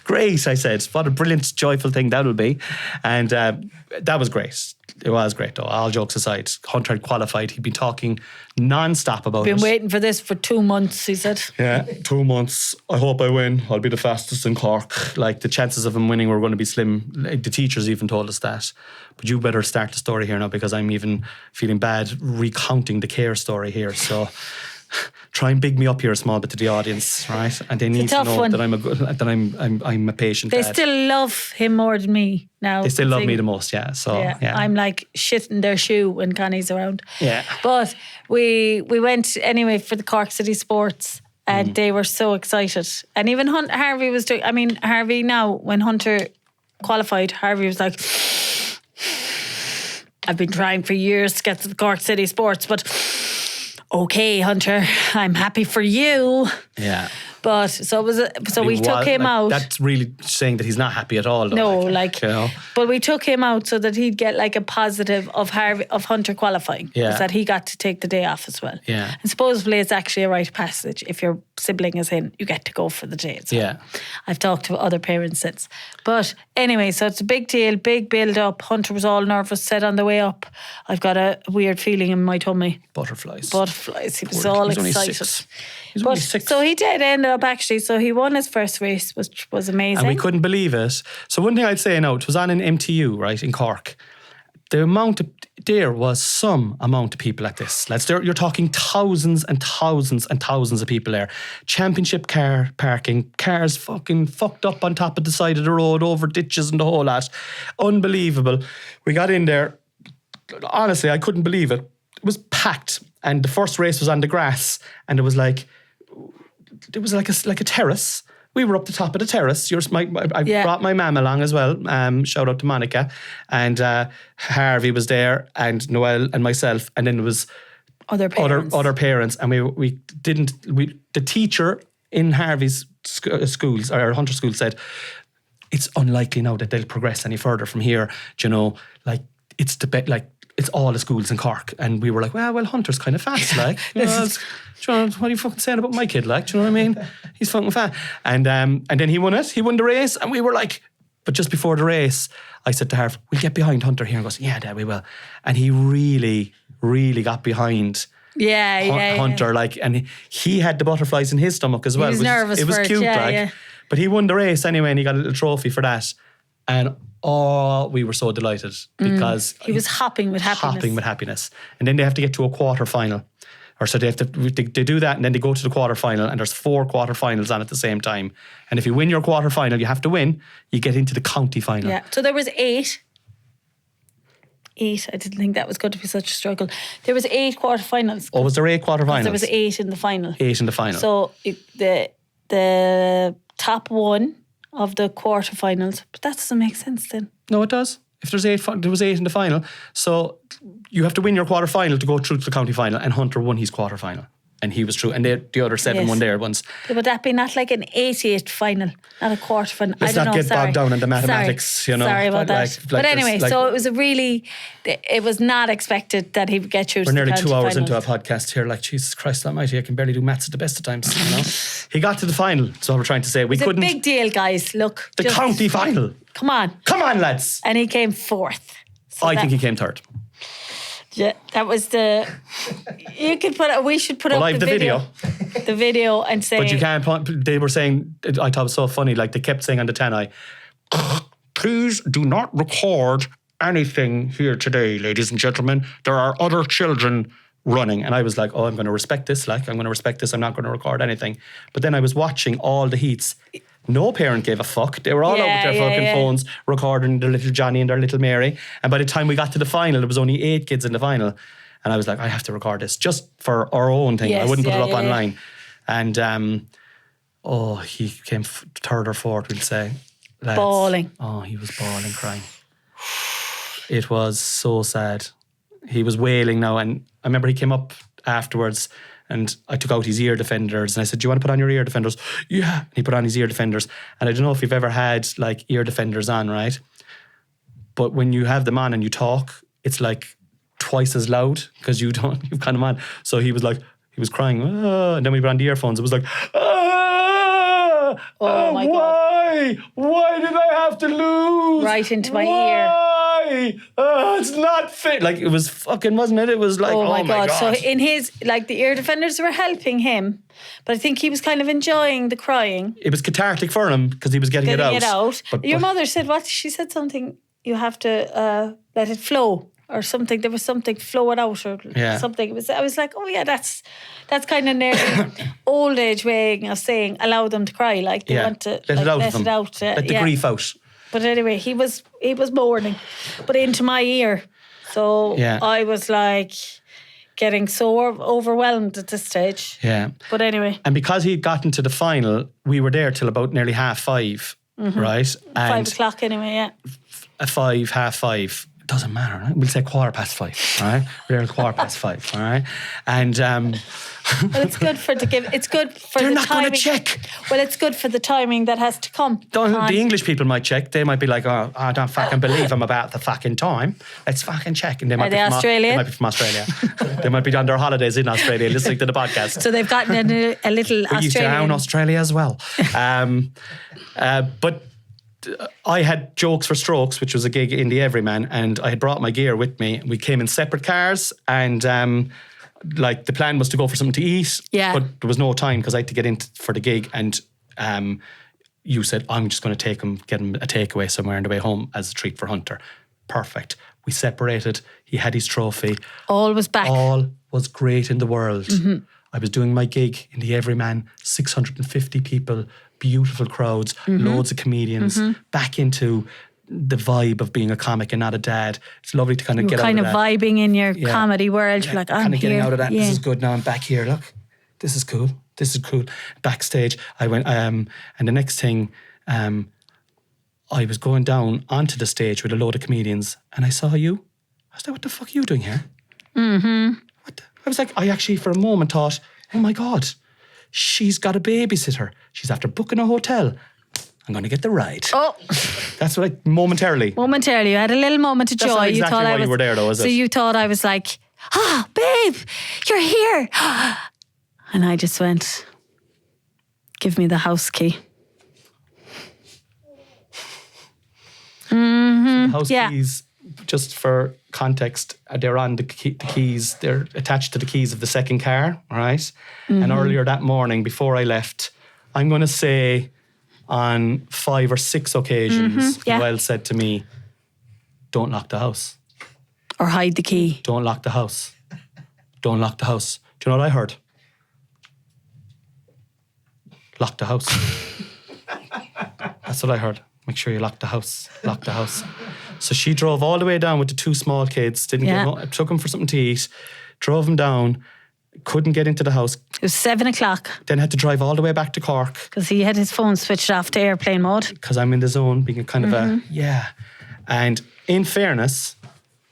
Great, I said. What a brilliant, joyful thing that will be. And that was great. It was great, though. All jokes aside, Hunter had qualified. He'd been talking non-stop about it. Been waiting for this for 2 months, he said. Yeah, 2 months. I hope I win. I'll be the fastest in Cork. Like, the chances of him winning were going to be slim. Like, the teachers even told us that. But you better start the story here now, because I'm even feeling bad recounting the care story here. So try and big me up here a small bit to the audience, right? And they need to know that I'm a patient They dad. still love him more than me now. They still love me the most, yeah. So yeah. I'm like shitting their shoe when Connie's around. Yeah. But we went anyway for the Cork City Sports, and they were so excited. And even Harvey was doing. I mean, Harvey now, when Hunter qualified, Harvey was like, I've been trying for years to get to the Cork City Sports, but okay, Hunter, I'm happy for you. Yeah. But we took him out. That's really saying that he's not happy at all, though. No, you know. But we took him out so that he'd get like a positive of Hunter qualifying. Yeah. So that he got to take the day off as well. Yeah. And supposedly it's actually a rite of passage. If your sibling is in, you get to go for the day as well. Yeah. I've talked to other parents since. But anyway, so it's a big deal, big build up. Hunter was all nervous, said on the way up, I've got a weird feeling in my tummy. Butterflies. He was all He's excited. Only 6. He's only 6. So he did end up actually. So he won his first race, which was amazing. And we couldn't believe it. So one thing I'd say now, it was on an MTU, right, in Cork. There was some amount of people at this. You're talking thousands and thousands and thousands of people there. Championship car parking, cars fucking fucked up on top of the side of the road, over ditches and the whole lot. Unbelievable. We got in there. Honestly, I couldn't believe it. It was packed, and the first race was on the grass, and it was like a terrace. We were up the top of the terrace. I brought my mum along as well. Shout out to Monica, and Harvey was there, and Noelle and myself, and then there was other parents, and the teacher in Harvey's schools or Hunter school said it's unlikely now that they'll progress any further from here. Do you know, like it's it's all the schools in Cork, and we were like, well, Hunter's kind of fast, like. What are you fucking saying about my kid, like? Do you know what I mean? He's fucking fast. And then he won it. He won the race, and we were like, but just before the race, I said to Harv, we'll get behind Hunter here. And goes, yeah, Dad, we will. And he really, really got behind Hunter, like, and he had the butterflies in his stomach as well. He was nervous. It was cute, like. But he won the race anyway, and he got a little trophy for that. And we were so delighted because he was hopping with happiness. And then they have to get to a quarter final. Or so they do that, and then they go to the quarter final, and there's 4 quarterfinals on at the same time. And if you win your quarter final, you have to win, you get into the county final. Yeah. So there was 8. I didn't think that was going to be such a struggle. There was 8 quarterfinals. Oh, was there 8 quarterfinals? There was 8 in the final. 8 in the final. So the top 1 of the quarterfinals, but that doesn't make sense then. No, it does. If there was 8 in the final, so you have to win your quarter final to go through to the county final, and Hunter won his quarter final, and he was through, and the other 7 won their ones. Would that be not like an 88 final, not a quarter final? Let's not get bogged down in the mathematics, you know. Sorry about that. But anyway, so it was it was not expected that he would get through. We're nearly 2 hours finals. into a podcast here, like, Jesus Christ almighty, I can barely do maths at the best of times, you know. He got to the final, so we're trying to say It's a big deal, guys. Look, the county final. Come on, lads. And he came 4th. So I think he came 3rd. Yeah, that was the. You could put it. We should put up the video. The video and say. But you can't. They were saying. I thought it was so funny. Like they kept saying on the tannoy, please do not record anything here today, ladies and gentlemen. There are other children running, and I was like, I'm going to respect this. Like I'm going to respect this. I'm not going to record anything. But then I was watching all the heats. No parent gave a fuck. They were all out with their fucking phones recording their little Johnny and their little Mary. And by the time we got to the final, there was only 8 kids in the final. And I was like, I have to record this just for our own thing. Yes, I wouldn't put it up online. And he came third or fourth, we'll say. Lads. Bawling. Oh, he was bawling, crying. It was so sad. He was wailing now, and I remember he came up afterwards and I took out his ear defenders and I said, do you want to put on your ear defenders? Yeah. And he put on his ear defenders. And I don't know if you've ever had like ear defenders on, right? But when you have them on and you talk, it's like twice as loud because you've got them on. So he was crying. And then we put on the earphones. It was like, oh my God. Why did I have to lose? Right into my ear. It's not fit. Like, it was fucking, wasn't it? It was like, oh my God. So God. in his, like, the ear defenders were helping him, but I think he was kind of enjoying the crying. It was cathartic for him because he was getting it out. Your mother said what? She said something, you have to let it flow or something. There was something flowing out or something. I was like, oh yeah, that's kind of nearly old age way of saying allow them to cry. Like they want to let it out. Let the grief out. But anyway, he was mourning, but into my ear. So I was like getting so overwhelmed at this stage. Yeah. But anyway. And because he'd gotten to the final, we were there till about nearly 5:30, right? And 5 o'clock anyway, yeah. 5, 5:30. It doesn't matter, right? We'll say 5:15, all right? We're there at 5:15, all right? And well, it's good for They're the not timing. going to check. Well, it's good for the timing that has to come. The English people might check. They might be like, oh, I don't fucking believe I'm about the fucking time. Let's fucking check. And they might Australia? They might be from Australia. They might be on their holidays in Australia listening to the podcast. So they've gotten a little Australian. We used to own Australia as well. But I had Jokes for Strokes, which was a gig in the Everyman, and I had brought my gear with me. We came in separate cars, and like the plan was to go for something to eat, but there was no time because I had to get in for the gig, and you said, I'm just going to get him a takeaway somewhere on the way home as a treat for Hunter. Perfect. We separated. He had his trophy. All was back. All was great in the world. I was doing my gig in the Everyman, 650 people, beautiful crowds, loads of comedians, back into the vibe of being a comic and not a dad. It's lovely to kind of get out of that. Kind of vibing in your comedy world. You're like, I'm kind of here. Getting out of that. Yeah. This is good now. I'm back here. Look, this is cool. This is cool. Backstage, I went, and the next thing, I was going down onto the stage with a load of comedians, and I saw you. I was like, what the fuck are you doing here? I was like, I actually for a moment thought, oh my God, she's got a babysitter. She's after booking a hotel. I'm going to get the ride. Oh. That's what momentarily. Momentarily. You had a little moment of joy. That's not exactly why you were there though, is it? So you thought I was like, babe, you're here. And I just went, give me the house key. The house keys, just for context, they're on the keys. They're attached to the keys of the second car, right? And earlier that morning, before I left, I'm going to say on 5 or 6 occasions, Noelle said to me, don't lock the house. Or hide the key. Don't lock the house. Don't lock the house. Do you know what I heard? Lock the house. That's what I heard. Make sure you lock the house. Lock the house. So she drove all the way down with the 2 small kids. Didn't get home. Took them for something to eat. Drove them down. Couldn't get into the house. It was 7 o'clock. Then had to drive all the way back to Cork. Because he had his phone switched off to airplane mode. Because I'm in the zone, being a kind of And in fairness,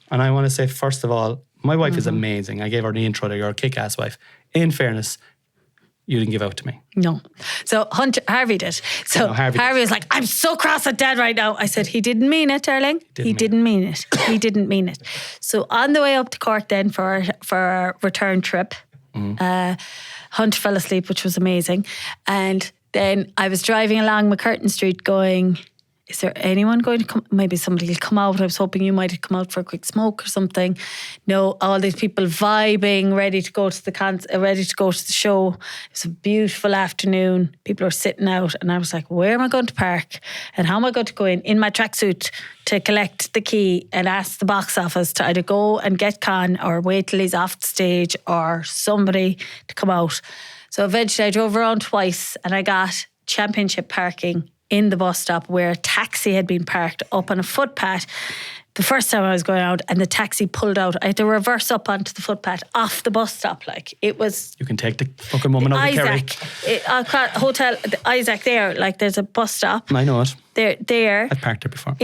and I want to say first of all, my wife is amazing. I gave her the intro to your kick-ass wife. In fairness, you didn't give out to me. No. So Harvey did. So Harvey was like, I'm so cross at Dad right now. I said, he didn't mean it, darling. He didn't mean it. He didn't mean it. So on the way up to Cork then for our return trip, Hunt fell asleep, which was amazing. And then I was driving along McCurtain Street going, is there anyone going to come? Maybe somebody will come out. I was hoping you might have come out for a quick smoke or something. No, all these people vibing, ready to go to the show. It was a beautiful afternoon. People were sitting out, and I was like, where am I going to park? And how am I going to go in my tracksuit to collect the key and ask the box office to either go and get Con or wait till he's off the stage or somebody to come out. So eventually I drove around twice and I got championship parking in the bus stop where a taxi had been parked up on a footpath the first time I was going out and the taxi pulled out, I had to reverse up onto the footpath off the bus stop. Like, it was... You can take the fucking woman out of Kerry. Hotel Isaac there, like there's a bus stop. I know it. There. I've parked there before.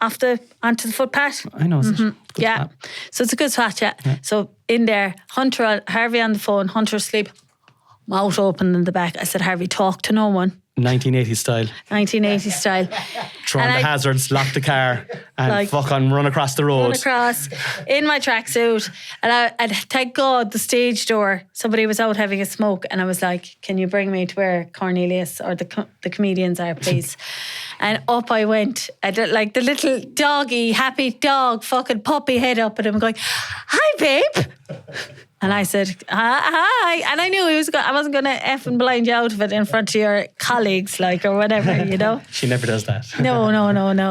Onto the footpath. I know it. Yeah. So it's a good spot, yeah. So in there, Harvey on the phone, Hunter asleep, mouth open in the back. I said, Harvey, talk to no one. 1980s style. 1980s style. Throw on the hazards, lock the car, and like, run across the road. Run across in my tracksuit. And thank God the stage door, somebody was out having a smoke, and I was like, can you bring me to where Cornelius or the comedians are, please? And up I went. I did, like the little doggy, happy dog, fucking puppy head up at him going, hi, babe. And I said, hi. And I knew I wasn't going to effing blind you out of it in front of your colleagues, like, or whatever, you know? She never does that. No.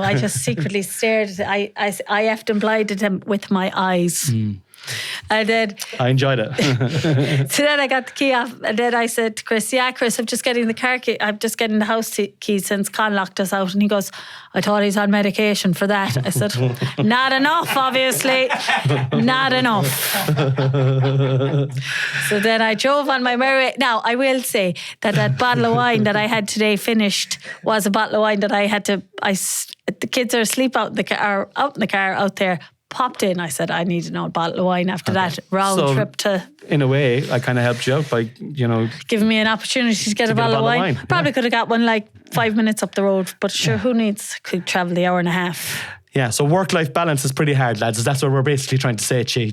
I just secretly stared. I effed and blinded him with my eyes. And then I enjoyed it. So then I got the key off, and then I said to Chris, yeah, Chris, I'm just getting the car key. I'm just getting the house key since Con locked us out. And he goes, I thought he's on medication for that. I said, not enough, obviously. Not enough. So then I drove on my merry way. Now, I will say that bottle of wine that I had today finished was a bottle of wine that I had to, the kids are asleep out in the car out there. Popped in. I said, I need an old bottle of wine after that round trip to... In a way, I kind of helped you out by, giving me an opportunity to get a bottle of wine. Probably could have got one like 5 minutes up the road, but sure, who needs? Could travel the hour and a half. Yeah, so work-life balance is pretty hard, lads. That's what we're basically trying to say, Chi,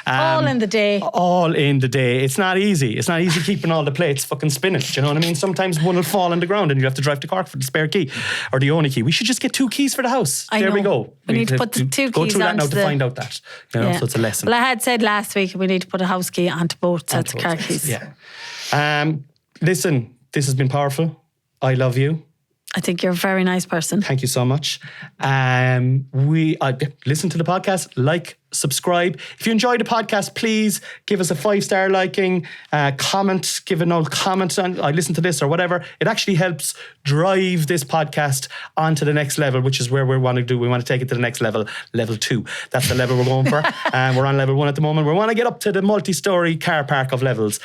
all in the day. All in the day. It's not easy. It's not easy keeping all the plates fucking spinning. Do you know what I mean? Sometimes one will fall on the ground and you have to drive to Cork for the spare key or the only key. We should just get 2 keys for the house. There we go. We need to put the 2 keys go through that now onto to find out that. So it's a lesson. Well, I had said last week we need to put a house key onto both sets of car keys. Yeah. Listen, this has been powerful. I love you. I think you're a very nice person. Thank you so much. Listen to the podcast, like, subscribe. If you enjoy the podcast, please give us a 5-star liking, comment, give an old comment on I listen to this or whatever. It actually helps drive this podcast onto the next level, which is where we want to do. We want to take it to the next level, level 2. That's the level we're going for. We're on level 1 at the moment. We want to get up to the multi-story car park of levels.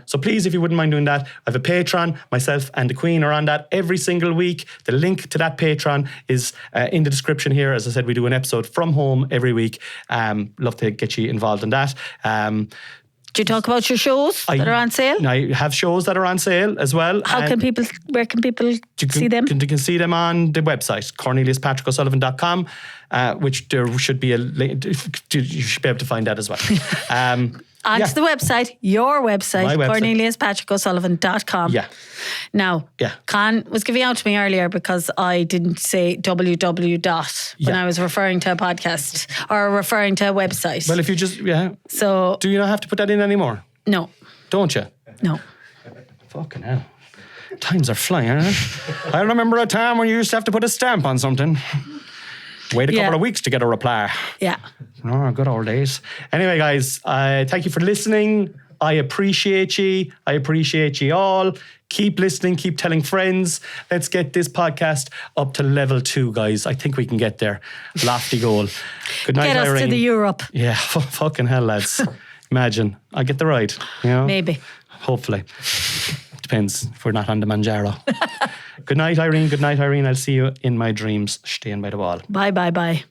So please, if you wouldn't mind doing that, I have a Patreon. Myself and the Queen are on that every single week. The link to that Patreon is in the description here. As I said, we do an episode from home every week. Love to get you involved in that. Do you talk about your shows that are on sale? I have shows that are on sale as well. Where can people see them? You can see them on the website, corneliuspatrickosullivan.com, which there should be a link. You should be able to find that as well. Onto the website, your website, my website. corneliuspatrickosullivan.com. Yeah. Now, Con was giving out to me earlier because I didn't say www. when I was referring to a podcast or referring to a website. Well, if you just, So, do you not have to put that in anymore? No. Don't you? No. Fucking hell. Times are flying, aren't they? I remember a time when you used to have to put a stamp on something. Wait a couple of weeks to get a reply. Yeah. Oh, good old days. Anyway, guys, thank you for listening. I appreciate you. I appreciate you all. Keep listening. Keep telling friends. Let's get this podcast up to level 2, guys. I think we can get there. Lofty goal. Good night, Irene. Get us to the Europe. Yeah, fucking hell, lads. Imagine. I get the ride. Maybe. Hopefully. Depends if we're not on the Manjaro. Good night, Irene. Good night, Irene. I'll see you in my dreams. Staying by the wall. Bye.